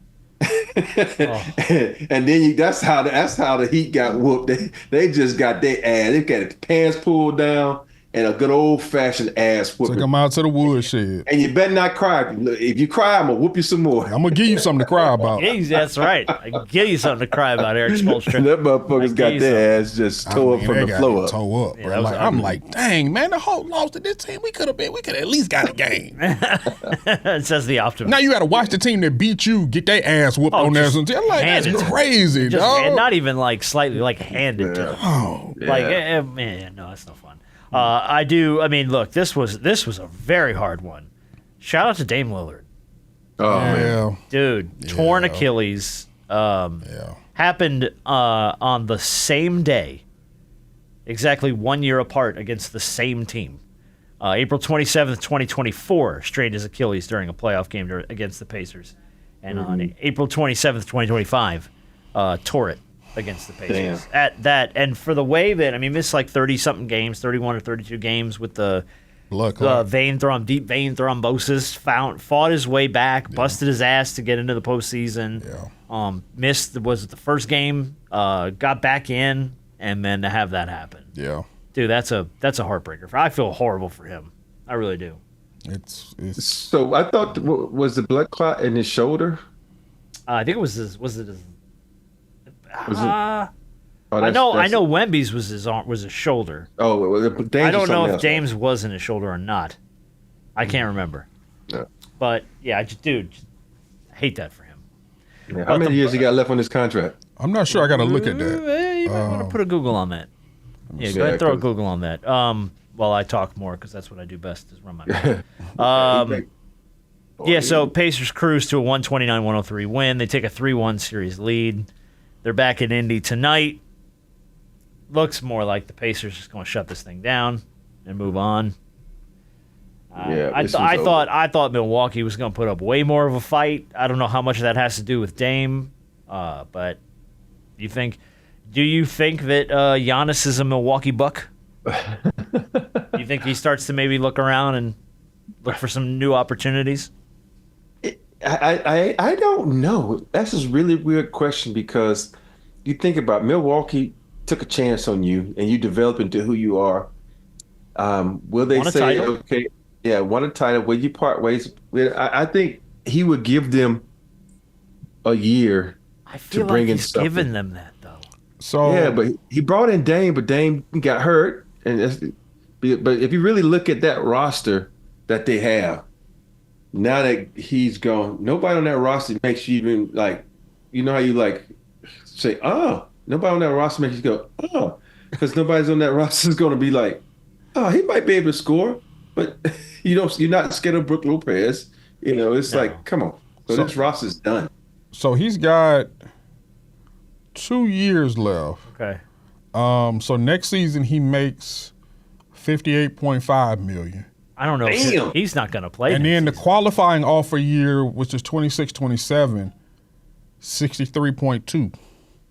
And then that's how the Heat got whooped. They just got their ass. They got their pants pulled down and a good old fashioned ass whooping.
Took them out to the woodshed.
And you better not cry. If you cry, I'm gonna whoop you some more.
I'm gonna give you something to cry about.
That's right. I can give you something to cry about, Eric Spoelstra.
That motherfuckers got their ass just tore up from the floor up.
Toe up, bro.
Yeah,
I'm like, dang, man, the Hawks lost to this team. We could at least got a game.
It says the optimist.
Now you got to watch the team that beat you get their ass whooped on there. I'm like, that's crazy, dog.
Not even like slightly like handed to them.
Oh,
like man, no, that's no fun. I mean, look, this was a very hard one. Shout out to Dame Lillard.
Oh
yeah.
man,
dude, torn Achilles. Happened on the same day, exactly 1 year apart against the same team. April 27th, 2024, strained his Achilles during a playoff game against the Pacers. And on April 27th, 2025, tore it against the Pacers.
Damn.
At that, and for the way that, I mean, missed like 30-something games, 31 or 32 games with the deep vein thrombosis, fought his way back, busted his ass to get into the postseason.
Yeah.
Missed, was it the first game, got back in, and then to have that happen.
Yeah.
Dude, that's a heartbreaker. I feel horrible for him. I really do.
It's
So I thought, was the blood clot in his shoulder?
I think it was his.
Oh,
I know Wemby's was his arm, was his shoulder.
Oh, well, Dame's
I don't know if
else.
Dame's was in his shoulder or not. I can't remember.
No.
But yeah, I hate that for him.
Yeah, how many years he got left on his contract?
I'm not sure. I got to look at that.
You might want to put a Google on that. Yeah, go ahead and throw a Google on that. While I talk more, because that's what I do best is run my mouth. Yeah, so Pacers cruise to a 129-103 win. They take a 3-1 series lead. They're back in Indy tonight. Looks more like the Pacers just going to shut this thing down and move on. I thought Milwaukee was going to put up way more of a fight. I don't know how much of that has to do with Dame, but do you think that Giannis is a Milwaukee Buck? You think he starts to maybe look around and look for some new opportunities?
I don't know. That's a really weird question because you think about Milwaukee took a chance on you and you develop into who you are. Will they say, okay, yeah, won a title? Will you part ways? I think he would give them a year to bring in something.
Given them that though.
So
yeah, but he brought in Dame, but Dame got hurt. But if you really look at that roster that they have, now that he's gone, nobody on that roster makes you even like, you know how you like say, oh, nobody on that roster makes you go, oh, because nobody's on that roster is going to be like, oh, he might be able to score, but you're not scared of Brook Lopez. It's like, come on. So this roster's done.
So he's got 2 years left.
Okay.
So next season he makes $58.5 million.
I don't know.
Damn.
He's not going to play.
And then the qualifying offer year, which is 26-27, $63.2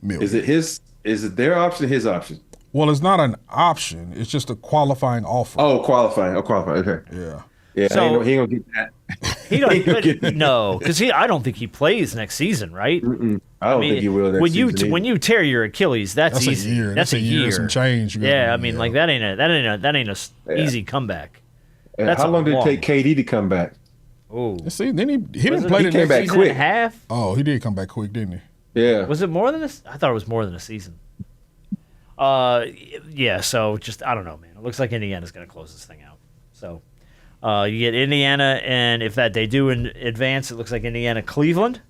million.
Is it their option or his option?
Well, it's not an option. It's just a qualifying offer.
Oh, qualifying. Okay.
Yeah.
Yeah,
So-
he ain't gonna get that.
He don't no, because I don't think he plays next season, right?
I don't think he will next season.
When you tear your Achilles, that's easy.
a year.
That's a year.
And some change.
Yeah, I mean, like that ain't a easy comeback.
And
That's
how long did it
long.
take KD to come back?
Oh,
See, then he didn't play the
came
next
back
season.
quick.
and a half.
Oh, he did come back quick, didn't he?
Yeah.
Was it more than I thought it was more than a season. Yeah. So just I don't know, man. It looks like Indiana's going to close this thing out. So you get Indiana, and if they do advance, it looks like Indiana, Cleveland,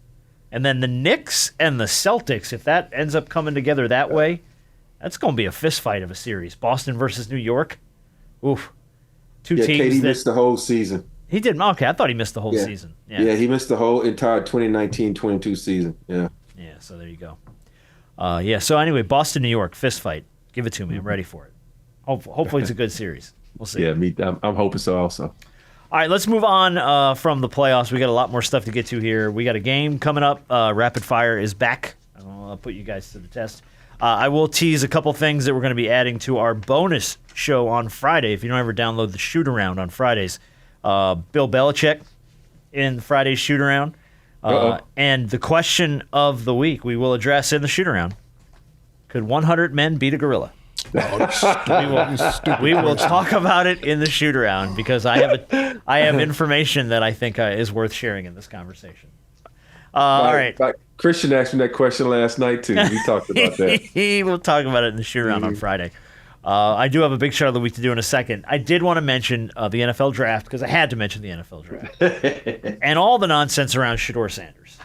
and then the Knicks and the Celtics. If that ends up coming together that way, that's going to be a fist fight of a series. Boston versus New York. Oof. Two
Yeah,
teams
KD
that
missed the whole season.
he didn't. Okay, I thought he missed the whole
Yeah.
season.
Yeah, he missed the whole entire 2019-22 season. Yeah.
Yeah, so there you go. Yeah, so anyway, Boston, New York, fist fight. Give it to me. I'm ready for it. Hopefully it's a good series. We'll see.
Yeah, I'm hoping so also.
All right, let's move on from the playoffs. We got a lot more stuff to get to here. We got a game coming up. Rapid Fire is back. I'll put you guys to the test. I will tease a couple things that we're going to be adding to our bonus show on Friday. If you don't ever download the shoot-around on Fridays, Bill Belichick in Friday's shoot-around. And the question of the week we will address in the shoot-around. Could 100 men beat a gorilla? We will talk about it in the shoot-around because I have information that I think is worth sharing in this conversation. All right.
Christian asked me that question last night, too. We talked about that.
We'll talk about it in the shoot-around on Friday. I do have a big shot of the week to do in a second. I did want to mention the NFL draft because I had to mention the NFL draft. And all the nonsense around Shedeur Sanders.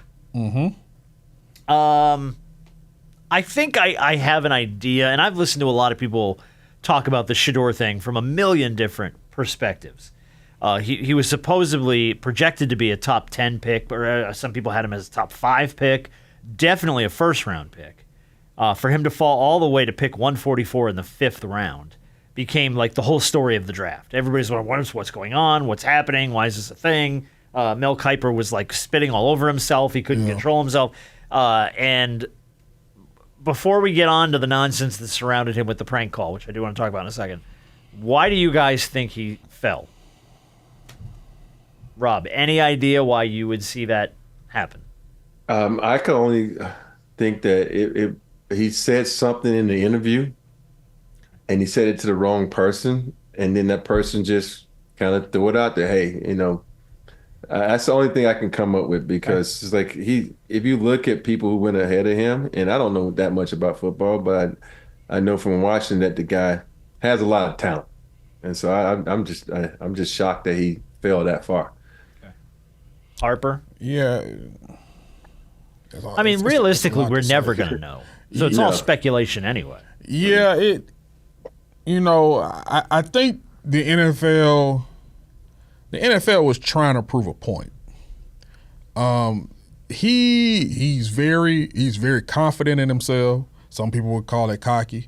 I think I have an idea, and I've listened to a lot of people talk about the Shedeur thing from a million different perspectives. He was supposedly projected to be a top 10 pick, or some people had him as a top 5 pick, definitely a first-round pick. For him to fall all the way to pick 144 in the 5th round became like the whole story of the draft. Everybody's wondering what's going on, what's happening, why is this a thing? Mel Kiper was like spitting all over himself. He couldn't control himself. And before we get on to the nonsense that surrounded him with the prank call, which I do want to talk about in a second, why do you guys think he fell? Rob, any idea why you would see that happen?
I can only think that he said something in the interview, and he said it to the wrong person, and then that person just kind of threw it out there. Hey, That's the only thing I can come up with because it's like if you look at people who went ahead of him, and I don't know that much about football, but I know from watching that the guy has a lot of talent, and so I'm just shocked that he fell that far.
Harper.
Yeah.
I mean, realistically, we're never going to know. So it's all speculation anyway.
Yeah, I think the NFL was trying to prove a point. He's very confident in himself. Some people would call it cocky.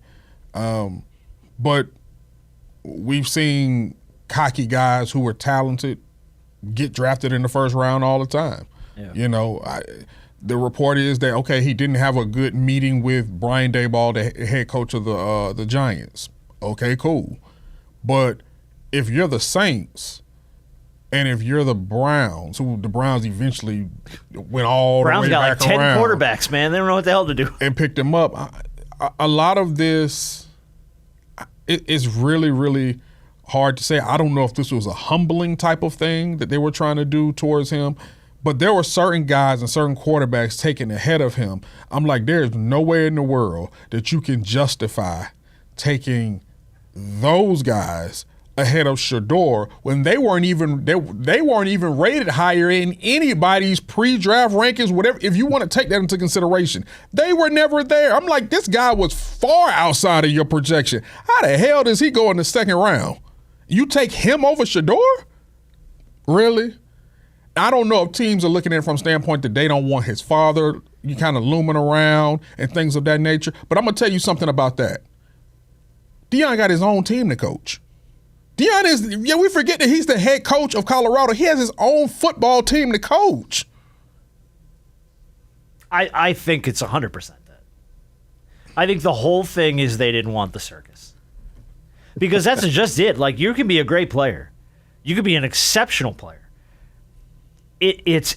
But we've seen cocky guys who are talented get drafted in the first round all the time. Yeah. The report is that, okay, he didn't have a good meeting with Brian Daboll, the head coach of the Giants. Okay, cool. But if you're the Saints and if you're the Browns, who the Browns eventually went all
Browns
the way
got
back
like 10
around
quarterbacks, man. They don't know what the hell to do.
and picked him up, a lot of this, it's really, really hard to say. I don't know if this was a humbling type of thing that they were trying to do towards him. But there were certain guys and certain quarterbacks taken ahead of him. I'm like, there's nowhere in the world that you can justify taking those guys ahead of Shedeur when they weren't even rated higher in anybody's pre-draft rankings, whatever. If you want to take that into consideration, they were never there. I'm like, this guy was far outside of your projection. How the hell does he go in the second round? You take him over Shedeur? Really? I don't know if teams are looking at it from a standpoint that they don't want his father you kind of looming around and things of that nature. But I'm going to tell you something about that. Deion got his own team to coach. Deion we forget that he's the head coach of Colorado. He has his own football team to coach.
I think it's 100% that. I think the whole thing is they didn't want the circus. Because that's just it. Like, you can be a great player. You could be an exceptional player. It's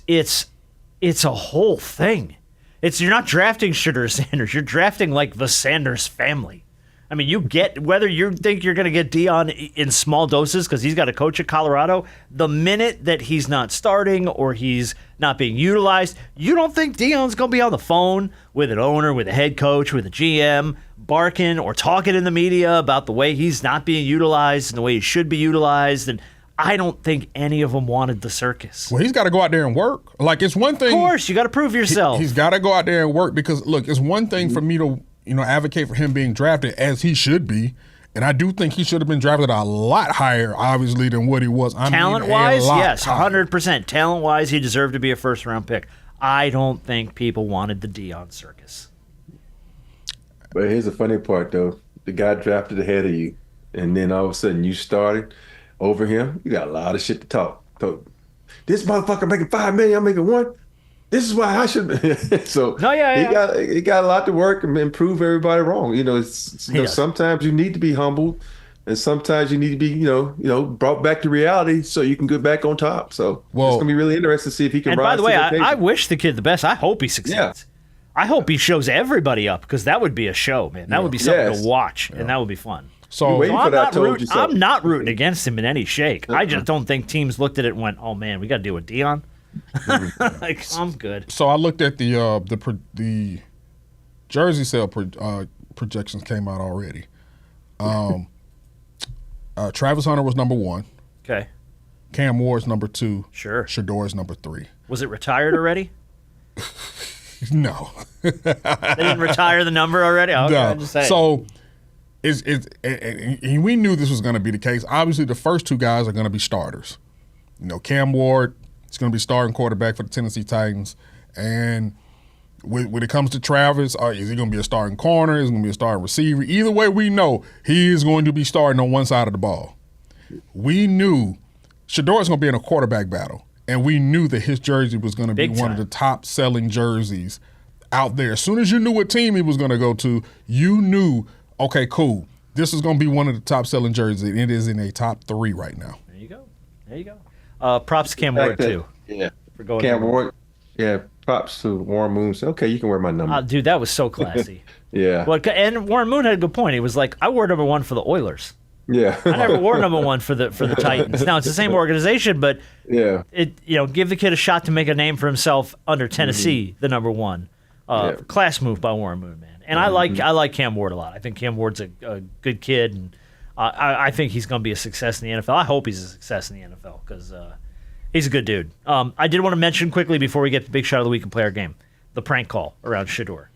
a whole thing. You're not drafting Shedeur Sanders. You're drafting like the Sanders family. I mean, you get whether you think you're going to get Deion in small doses because he's got a coach at Colorado. The minute that he's not starting or he's not being utilized, you don't think Deion's going to be on the phone with an owner, with a head coach, with a GM, barking or talking in the media about the way he's not being utilized and the way he should be utilized. And I don't think any of them wanted the circus.
Well, he's got to go out there and work. Like, it's one thing.
Of course, you got to prove yourself.
He's got to go out there and work because, look, it's one thing for me to, advocate for him being drafted as he should be. And I do think he should have been drafted a lot higher, obviously, than what he was.
Talent-wise, yes, 100%. Talent-wise, he deserved to be a first-round pick. I don't think people wanted the Deion circus.
But here's the funny part, though. The guy drafted ahead of you, and then all of a sudden you started over him. You got a lot of shit to talk. This motherfucker making $5 million, I'm making $1 million. This is why I should. So he got a lot to work and prove everybody wrong. Sometimes you need to be humbled, and sometimes you need to be, brought back to reality so you can get back on top. So it's gonna be really interesting to see if he can.
And
rise
by the way,
to the
I wish the kid the best. I hope he succeeds.
Yeah.
I hope he shows everybody up because that would be a show, man. That would be something to watch, and that would be fun.
So
I'm not rooting against him in any shake. I just don't think teams looked at it and went, "Oh man, we got to deal with Deion." Like, I'm good.
So I looked at the jersey sale projections came out already. Travis Hunter was number 1.
Okay.
Cam Ward's number 2.
Sure.
Shedeur's number 3.
Was it retired already?
No.
They didn't retire the number already? Okay,
no.
I'm just saying.
So and we knew this was going to be the case. Obviously, the first 2 guys are going to be starters. Cam Ward is going to be starting quarterback for the Tennessee Titans. And when it comes to Travis, is he going to be a starting corner? Is he going to be a starting receiver? Either way, we know he is going to be starting on one side of the ball. We knew Shedeur is going to be in a quarterback battle. And we knew that his jersey was going to be one of the top-selling jerseys out there. As soon as you knew what team he was going to go to, you knew, okay, cool, this is going to be one of the top-selling jerseys, and it is in a top 3 right now.
There you go. Props to Cam Ward, too.
Yeah.
For going
Cam Ward, yeah, props to Warren Moon. So, okay, you can wear my number.
Dude, that was so classy.
Yeah.
Well, and Warren Moon had a good point. He was like, I wore number 1 for the Oilers.
Yeah.
I never wore number 1 for the Titans. Now it's the same organization, but
Yeah.
give the kid a shot to make a name for himself under Tennessee, the number 1. Class move by Warren Moon, man. And I like Cam Ward a lot. I think Cam Ward's a good kid, and I think he's going to be a success in the NFL. I hope he's a success in the NFL because he's a good dude. I did want to mention quickly before we get to the big shot of the week and player game, the prank call around Shedeur.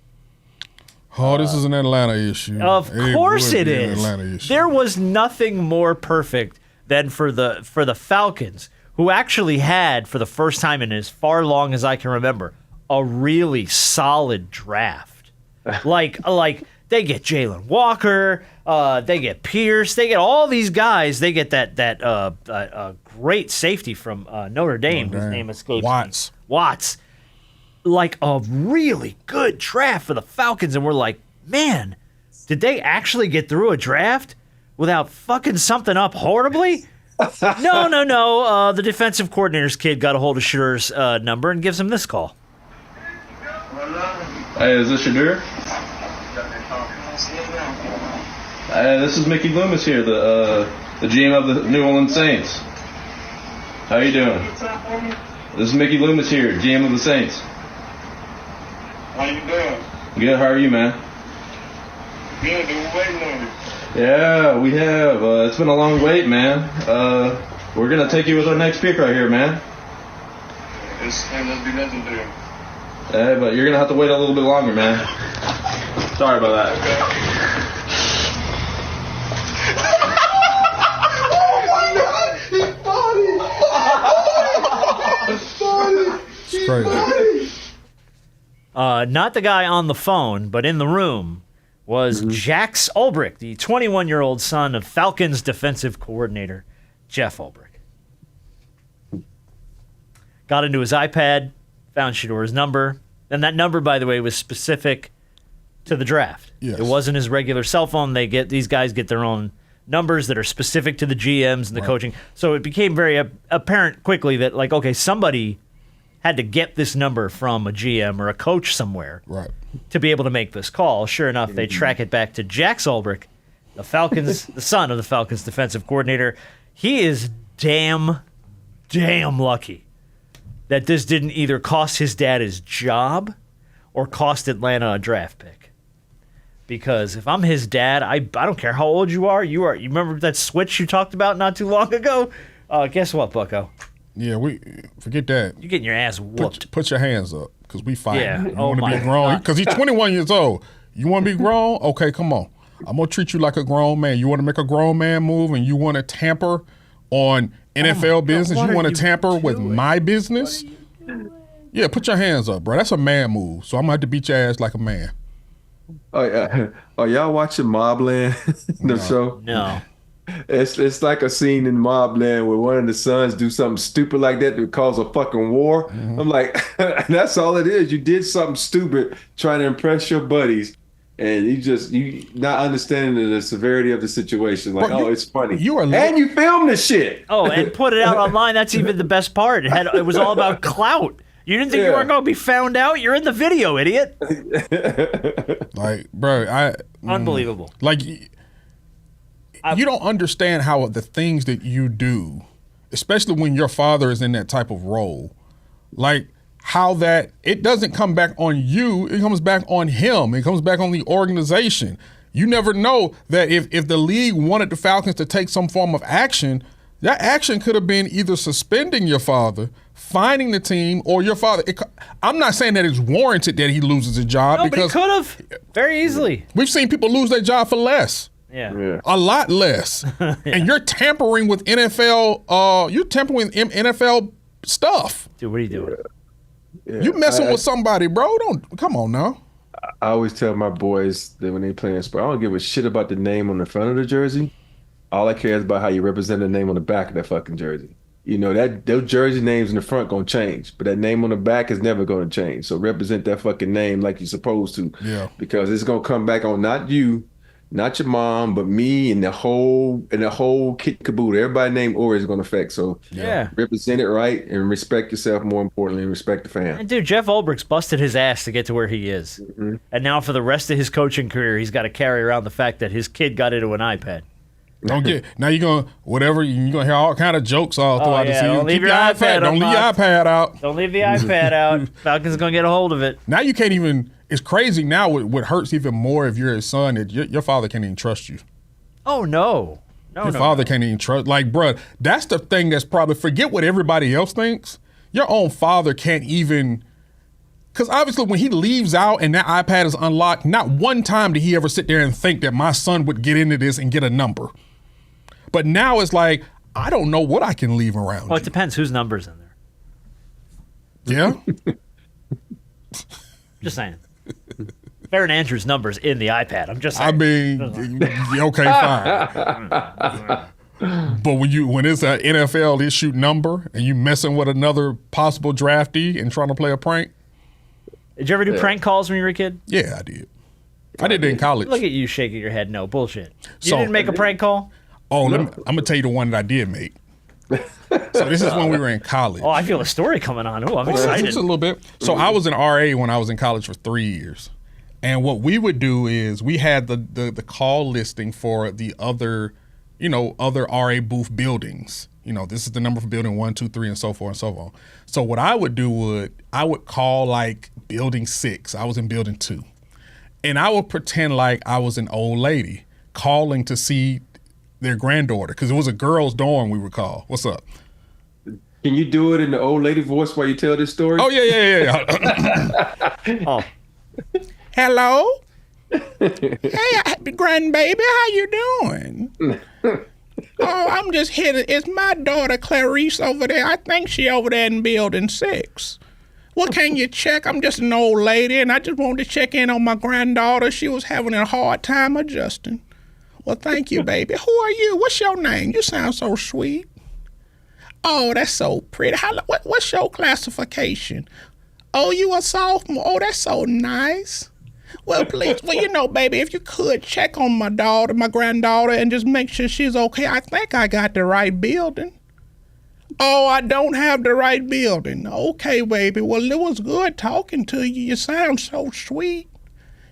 Oh, this is an Atlanta issue.
Of course it
would be an
is.
Atlanta issue.
There was nothing more perfect than for the Falcons, who actually had, for the first time in as far long as I can remember, a really solid draft. like they get Jalen Walker, they get Pierce, they get all these guys. They get that great safety from Notre Dame, whose name escapes me. Watts. Like a really good draft for the Falcons, and we're like, man, did they actually get through a draft without fucking something up horribly? No. The defensive coordinator's kid got a hold of Shedeur's number and gives him this call.
Hey, is this Shedeur? Hey, this is Mickey Loomis here, the GM of the New Orleans Saints. How you doing? This is Mickey Loomis here, GM of the Saints.
How you doing?
Good, how are you, man?
Good, been waiting on you.
Yeah, we have. It's been a long wait, man. We're going to take you with our next pick right here, man.
Let's be legendary.
Hey, but you're going to have to wait a little bit longer, man. Sorry about that.
It's crazy.
Not the guy on the phone, but in the room was Jax Ulbrich, the 21-year-old son of Falcons defensive coordinator Jeff Ulbrich. Got into his iPad, found Shedeur's number, and that number, by the way, was specific to the draft.
Yes.
It wasn't his regular cell phone. These guys get their own numbers that are specific to the GMs and the coaching. So it became very apparent quickly that, like, okay, somebody had to get this number from a GM or a coach somewhere to be able to make this call. Sure enough, they track it back to Jax Ulbrich, the Falcons, the son of the Falcons defensive coordinator. He is damn lucky that this didn't either cost his dad his job or cost Atlanta a draft pick. Because if I'm his dad, I don't care how old you are. You remember that switch you talked about not too long ago? Guess what, Bucko?
Yeah, we forget that.
You're getting your ass whooped.
Put your hands up, because we fight.
Yeah.
You want to be grown? Because he's 21 years old. You want to be grown? Okay, come on. I'm going to treat you like a grown man. You want to make a grown man move and you want to tamper on NFL business? You want to tamper with my business? Yeah, put your hands up, bro. That's a man move. So I'm going to have to beat your ass like a man.
Oh, yeah. Are y'all watching Mobland, the show?
No.
It's like a scene in Mobland where one of the sons do something stupid like that to cause a fucking war. I'm like, that's all it is. You did something stupid trying to impress your buddies, and you not understanding the severity of the situation. Like,
Bro,
it's funny.
And
you filmed the shit.
Oh, and put it out online. That's even the best part. It was all about clout. You didn't think you weren't going to be found out? You're in the video, idiot.
Like, bro,
Unbelievable.
Like, you don't understand how the things that you do, especially when your father is in that type of role, like how that it doesn't come back on you, it comes back on him. It comes back on the organization. You never know that if the league wanted the Falcons to take some form of action, that action could have been either suspending your father, finding the team, or your father. I'm not saying that it's warranted that he loses his job.
No,
because
but he could have very easily.
We've seen people lose their job for less.
Yeah.
A lot less. And you're tampering with NFL, you're tampering with NFL stuff.
Dude, what are you doing?
Yeah,
You messing with somebody, bro. Come on now.
I always tell my boys that when they play in sport, I don't give a shit about the name on the front of the jersey. All I care is about how you represent the name on the back of that fucking jersey. You know, those jersey names in the front gonna change, but that name on the back is never gonna change. So represent that fucking name like you're supposed to.
Yeah.
Because it's gonna come back on not you, not your mom, but me and the whole kit caboodle. Everybody named Ori is gonna affect. So
Yeah.
represent it right and respect yourself, more importantly, and respect the fan.
And dude, Jeff Ulbrich's busted his ass to get to where he is. And now for the rest of his coaching career, he's got to carry around the fact that his kid got into an iPad.
Don't get now. You're gonna hear all kind of jokes all throughout the season.
Don't leave
Keep
your iPad.
Don't leave your iPad out.
Don't leave the iPad out. Falcons gonna get a hold of it.
Now you can't even. It's crazy now. What hurts even more if you're his son, that your father can't even trust you.
Oh no.
Your father can't even trust. Like, bruh, that's the thing that's probably, forget what everybody else thinks. Your own father can't even, because obviously when he leaves out and that iPad is unlocked, not one time did he ever sit there and think that my son would get into this and get a number. But now it's like, I don't know what I can leave around.
Well, it depends whose number's in
Yeah?
there. Just saying. Baron Andrews' numbers in the iPad. I'm just saying.
I mean, okay, fine. But when it's an NFL issue number and you messing with another possible draftee and trying to play a prank.
Did you ever do prank calls when you were a kid?
Yeah, I did. I did it in college.
Look at you shaking your head. No, bullshit. You
So-
didn't make a prank call?
Oh, I'm going to tell you the one that I did make. So this is when we were in college.
Oh, I feel a story coming on. Oh, I'm
Well,
excited.
just a little bit. So I was an RA when I was in college for 3 years. And what we would do is we had the call listing for the other RA booth buildings. This is the number for building 1, 2, 3, and so forth and so on. So what I would do I would call like building 6. I was in building 2. And I would pretend like I was an old lady calling to see their granddaughter, because it was a girl's dorm we would call. What's up?
Can you do it in the old lady voice while you tell this story?
Oh, yeah.
Oh.
Hello? Hey, grandbaby, how you doing? Oh, I'm just here. It's my daughter, Clarice, over there. I think she over there in building 6. Well, can you check? I'm just an old lady, and I just wanted to check in on my granddaughter. She was having a hard time adjusting. Well, thank you, baby. Who are you? What's your name? You sound so sweet. Oh, that's so pretty. What's your classification? Oh, you a sophomore? Oh, that's so nice. Well, please, baby, if you could check on my granddaughter, and just make sure she's okay. I think I got the right building. Oh, I don't have the right building. Okay, baby. Well, it was good talking to you. You sound so sweet.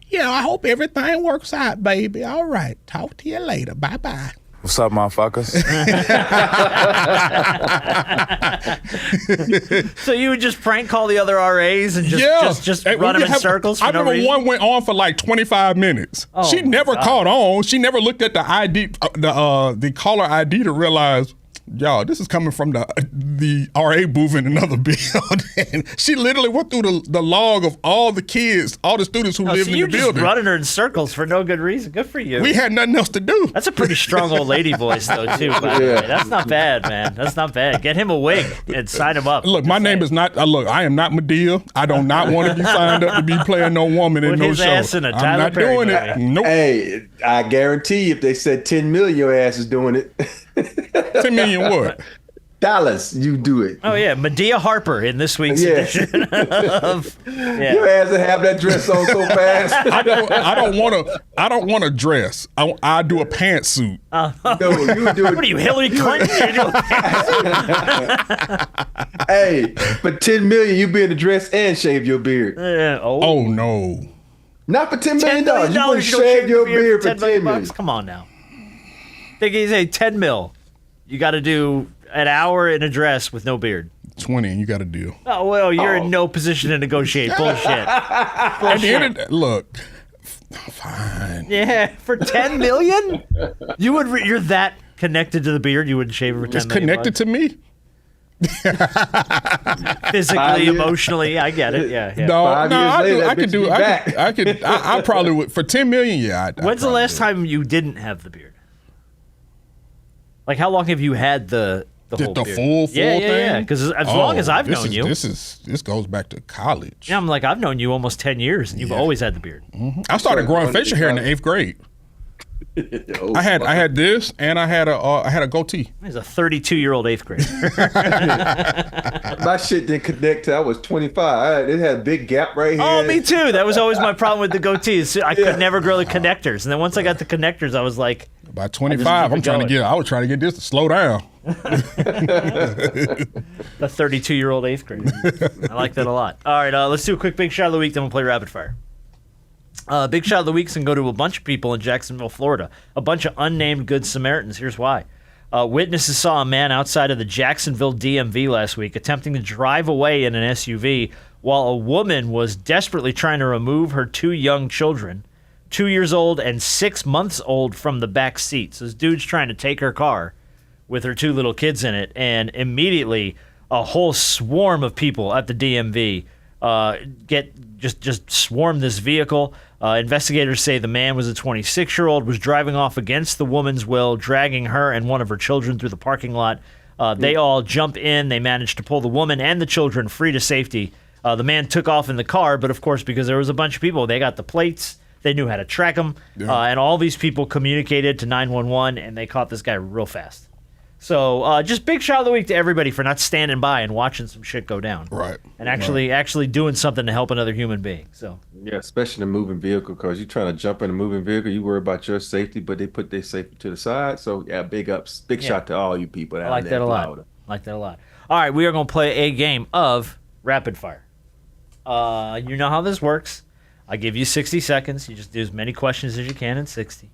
Yeah, I hope everything works out, baby. All right. Talk to you later. Bye-bye.
What's up, motherfuckers?
So you would just prank call the other RAs and just run them in circles for
I
no
remember
reason?
one went on for like 25 minutes.
Oh,
she
my
never
God.
caught on. She never looked at the ID, the caller ID to realize, y'all, this is coming from the RA booth in another building. She literally went through the log of all the kids, all the students who lived
So
in
you're
the
just
building.
running her in circles for no good reason. Good for you.
We had nothing else to do.
That's a pretty strong old lady voice, though, too, by the way. That's not bad, man. That's not bad. Get him a wig and sign him up.
Look, my name is not. Look, I am not Medea. I do not want to be signed up to be playing no woman in
Put
no
his
show.
ass in a
I'm
Tyler
not
Perry
doing
movie.
it. Nope.
Hey, I guarantee you, if they said 10 million, your ass is doing it.
10 million what?
Dollars, you do it.
Oh, yeah. Medea Harper in this week's edition of... Yeah.
Your ass will have that dress on so fast.
I don't want to dress. I do a pantsuit.
No, you do it.
What are you, Hillary Clinton? You're doing
Hey, for 10 million, you be in a dress and shave your beard.
Oh no.
Not for $10
$10
million.
million.
You would
You don't
shave your beard for
$10
$10
million.
million.
Come on now. Think he's a 10 mil. You got to do an hour in a dress with no beard.
20 and you got a deal.
Oh, well, you're in no position to negotiate. Bullshit.
At the end of look, fine.
Yeah, for 10 million? You're that connected to the beard, you would shave it for 10
It's
million
connected to me.
physically, emotionally. I get it. Yeah.
No,
5 years
I
later,
do.
that
I could
bitch
do.
be back.
I probably would for 10 million. Yeah.
When's the last time you didn't have the beard? Like, how long have you had the whole
the
beard?
full
yeah,
thing?
Yeah, because as long as I've known you.
This goes back to college.
Yeah, I'm like, I've known you almost 10 years, and you've always had the beard.
I started growing facial hair in the 8th grade. I had this, and I had a goatee.
He's a 32-year-old 8th grader.
My shit didn't connect till I was 25. It had a big gap right here.
Oh, me too. That was always my problem with the goatees. I could never grow the connectors. And then once I got the connectors, I was like...
By 25, I was trying to get this to slow down.
The 32-year-old 8th grader. I like that a lot. All right, let's do a quick big shot of the week, then we'll play rapid fire. Big shot of the week can go to a bunch of people in Jacksonville, Florida. A bunch of unnamed Good Samaritans. Here's why. Witnesses saw a man outside of the Jacksonville DMV last week attempting to drive away in an SUV while a woman was desperately trying to remove her 2 young children, 2 years old and 6 months old, from the back seat. So this dude's trying to take her car with her 2 little kids in it, and immediately a whole swarm of people at the DMV just swarmed this vehicle. Investigators say the man was a 26-year-old, was driving off against the woman's will, dragging her and one of her children through the parking lot. They all jump in. They managed to pull the woman and the children free to safety. The man took off in the car, but of course, because there was a bunch of people, they got the plates. They knew how to track him. And all these people communicated to 911, and they caught this guy real fast. So just big shout of the week to everybody for not standing by and watching some shit go down.
Right.
And actually doing something to help another human being. So
Yeah, especially in a moving vehicle, because you're trying to jump in a moving vehicle, you worry about your safety, but they put their safety to the side. So yeah, big shout to all you people out
I like
there
that a
in
lot.
Florida.
I like that a lot. All right, we are going to play a game of rapid fire. You know how this works. I give you 60 seconds. You just do as many questions as you can in 60.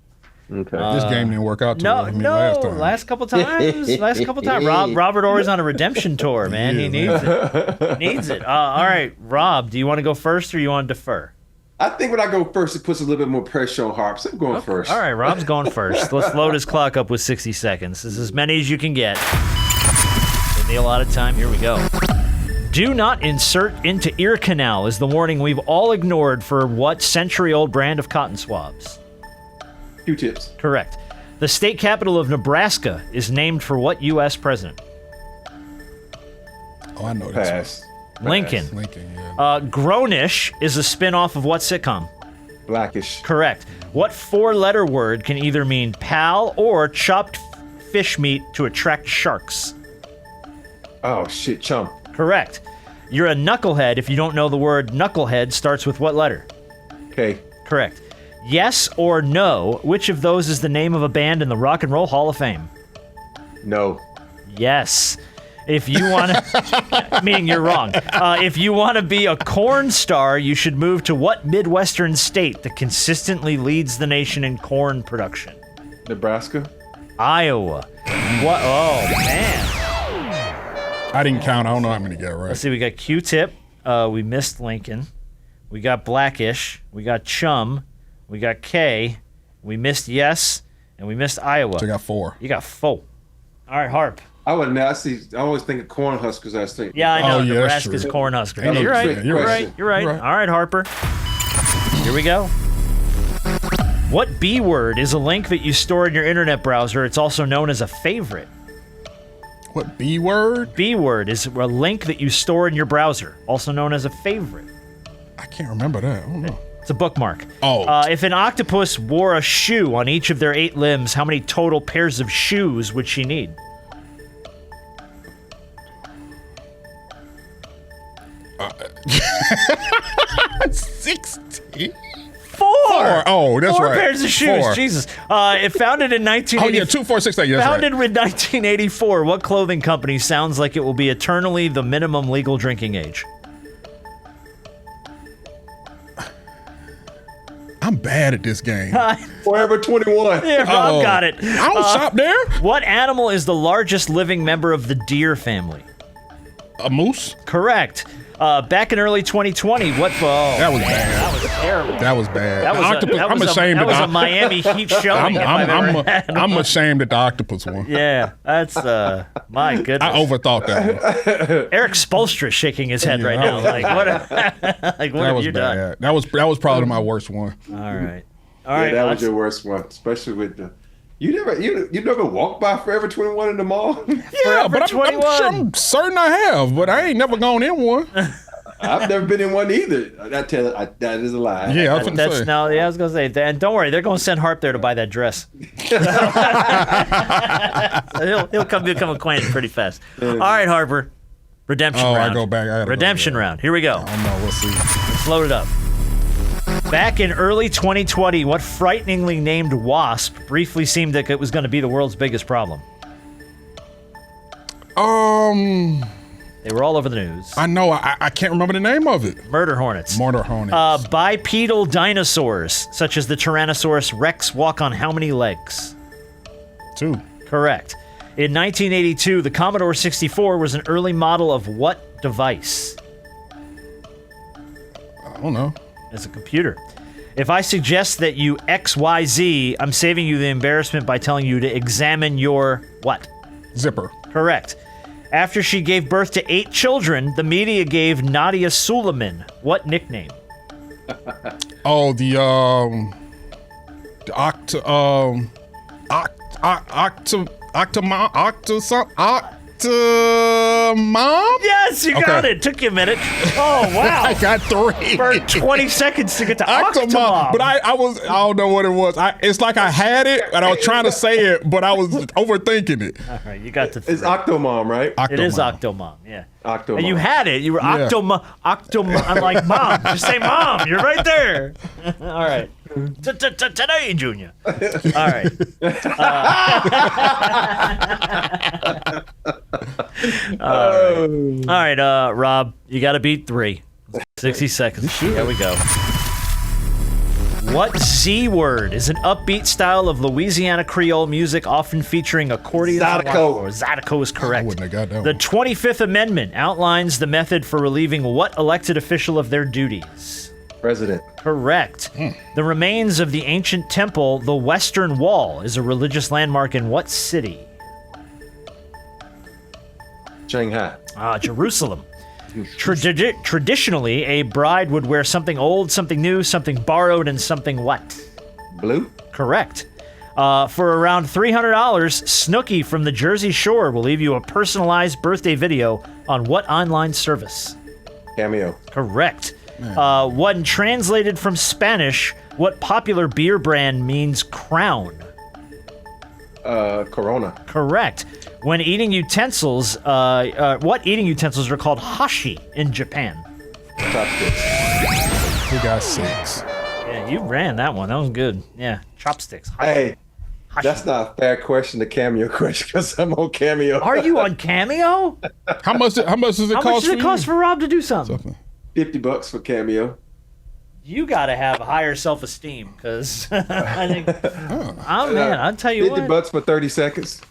Okay.
This game didn't work out too well for me last time.
Last couple times. Robert Horry's on a redemption tour, man. He needs it. All right, Rob, do you want to go first or you want to defer?
I think when I go first, it puts a little bit more pressure on Harp. So I'm going first.
All right, Rob's going first. Let's load his clock up with 60 seconds. This is as many as you can get. Give me a lot of time. Here we go. Do not insert into ear canal is the warning we've all ignored for what century-old brand of cotton swabs?
Q-tips.
Correct. The state capital of Nebraska is named for what U.S. president?
Oh, I know this
Pass.
Lincoln.
one. Lincoln, yeah.
Grownish is a spin-off of what sitcom?
Blackish.
Correct. What 4-letter word can either mean pal or chopped fish meat to attract sharks?
Oh, shit, chump.
Correct. You're a knucklehead if you don't know the word knucklehead starts with what letter?
Okay.
Correct. Yes or no, which of those is the name of a band in the Rock and Roll Hall of Fame?
No.
Yes. If you want to, meaning you're wrong. If you want to be a corn star, you should move to what Midwestern state that consistently leads the nation in corn production?
Nebraska.
Iowa. What? Oh, man.
I didn't count. I don't know how many got right.
Let's see. We got Q-tip. We missed Lincoln. We got Blackish. We got Chum. We got K. We missed Yes. And we missed Iowa.
So I got 4.
You got 4. All right, Harp.
I always think of Cornhuskers. I was thinking.
Yeah, I know.
Oh, yeah, that's
Nebraska's
true.
Cornhusker.
That was
You're
a
right.
trick
You're
question.
right. You're right.
You're right.
All right, Harper. Here we go. What B word is a link that you store in your internet browser? It's also known as a favorite.
What B word?
B word is a link that you store in your browser, also known as a favorite.
I can't remember that. I don't know.
It's a bookmark.
Oh.
If an octopus wore a shoe on each of their 8 limbs, how many total pairs of shoes would she need?
Uh, 60?
4.
Oh, that's
4
right.
pairs of shoes.
4.
Jesus. It founded in 1984.
Oh, yeah, 2, 4, 6, 8. Yeah, that's
Founded
right.
in 1984, what clothing company sounds like it will be eternally the minimum legal drinking age?
I'm bad at this game.
Forever 21.
Yeah, Rob got it.
I don't shop there.
What animal is the largest living member of the deer family?
A moose?
Correct. Back in early 2020, what? Oh,
That was
man,
bad.
That was terrible.
That was bad.
That
The
was
octopus,
that
I'm
was
ashamed
that
of
was
the
a Miami Heat showing. if I've ever had one.
I'm ashamed at the octopus one.
Yeah, that's my goodness.
I overthought that one.
Eric Spoelstra shaking his head right now. Like what? Like what
That
have
was
you
bad.
done?
That was probably my worst one.
All right.
Yeah, that was your worst one, especially with the. You never walked by Forever 21 in the mall.
Yeah, but I'm certain I have, but I ain't never gone in one.
I've never been in one either. That is a lie.
Yeah, I was gonna say.
No, yeah, I was gonna say. And don't worry, they're gonna send Harp there to buy that dress. he'll become acquainted pretty fast. All right, Harper. Redemption round.
I go back.
Redemption round. Here we go.
I don't know. We'll see.
Let's load it up. Back in early 2020, what frighteningly named wasp briefly seemed like it was going to be the world's biggest problem? They were all over the news.
I know. I can't remember the name of it.
Murder hornets.
Murder hornets.
Bipedal dinosaurs, such as the Tyrannosaurus Rex, walk on how many legs?
2.
Correct. In 1982, the Commodore 64 was an early model of what device?
I don't know.
It's a computer. If I suggest that you XYZ, I'm saving you the embarrassment by telling you to examine your what?
Zipper.
Correct. After she gave birth to 8 children, the media gave Nadia Suleiman what nickname?
Oh, the Octomom?
Yes, you got it. Took you a minute. Oh, wow.
I got 3.
For 20 seconds to get to Octomom.
But I don't know what it was. It's like I had it, and I was trying to say it, but I was overthinking it.
All right, you got to 3.
It's Octomom, right?
It is Octomom, yeah.
Octomom.
And you had it. You were Octomom. I'm like, Mom. Just say Mom. You're right there. All right. Today, Junior. All right. All right, Rob, you got to beat 3. 60 seconds. Here we go. What Z word is an upbeat style of Louisiana Creole music often featuring accordion?
Zydeco.
Zydeco is correct.
I wouldn't have got that
The
one.
25th Amendment outlines the method for relieving what elected official of their duties?
President.
Correct. The remains of the ancient temple, the Western Wall, is a religious landmark in what city?
Shanghai.
Jerusalem. Traditionally, a bride would wear something old, something new, something borrowed, and something what?
Blue.
Correct. For around $300, Snooki from the Jersey Shore will leave you a personalized birthday video on what online service?
Cameo.
Correct. When translated from Spanish, what popular beer brand means crown?
Corona.
Correct. When eating utensils, what eating utensils are called hashi in Japan?
Chopsticks.
He got 6.
Yeah, you ran that one. That was good. Yeah, chopsticks.
Hey,
Hashi.
that's not a fair question, the Cameo question, because I'm on Cameo.
Are you on Cameo?
How much does it
How much
cost
does it
for
cost
you?
for Rob to do something?
$50 for Cameo.
You got to have higher self-esteem, because I think. Oh man, I'll tell you what.
$50 for 30 seconds.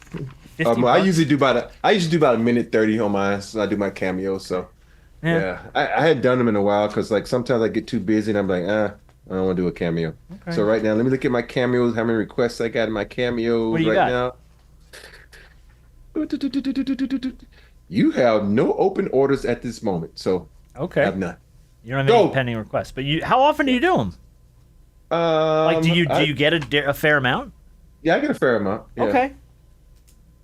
50
I
bucks.
usually do about a minute 30 on mine, so I do my Cameo. So yeah, I had done them in a while because like sometimes I get too busy and I'm like, I don't want to do a Cameo.
Okay.
So right now, let me look at my Cameos. How many requests I got in my Cameos
What do you
right
got?
now? You have no open orders at this moment, so I
Okay.
have none.
You don't have any
Go.
pending requests, but how often do you do them? Like, do you get a fair amount?
Yeah, I get a fair amount. Yeah.
Okay.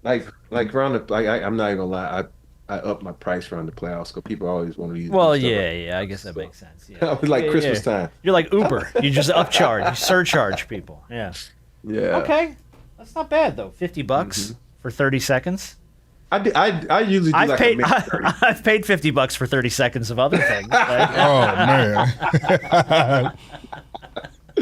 Like around the I'm not even gonna lie. I up my price around the playoffs because people always want to use.
Well,
stuff
yeah, I guess that makes sense. Yeah.
It was like Christmas time.
You're like Uber. You just upcharge, you surcharge people. Yeah.
Yeah.
Okay, that's not bad though. $50 for 30 seconds.
I usually do like a minute 30.
I've paid $50 for 30 seconds of other things. But,
Oh, man.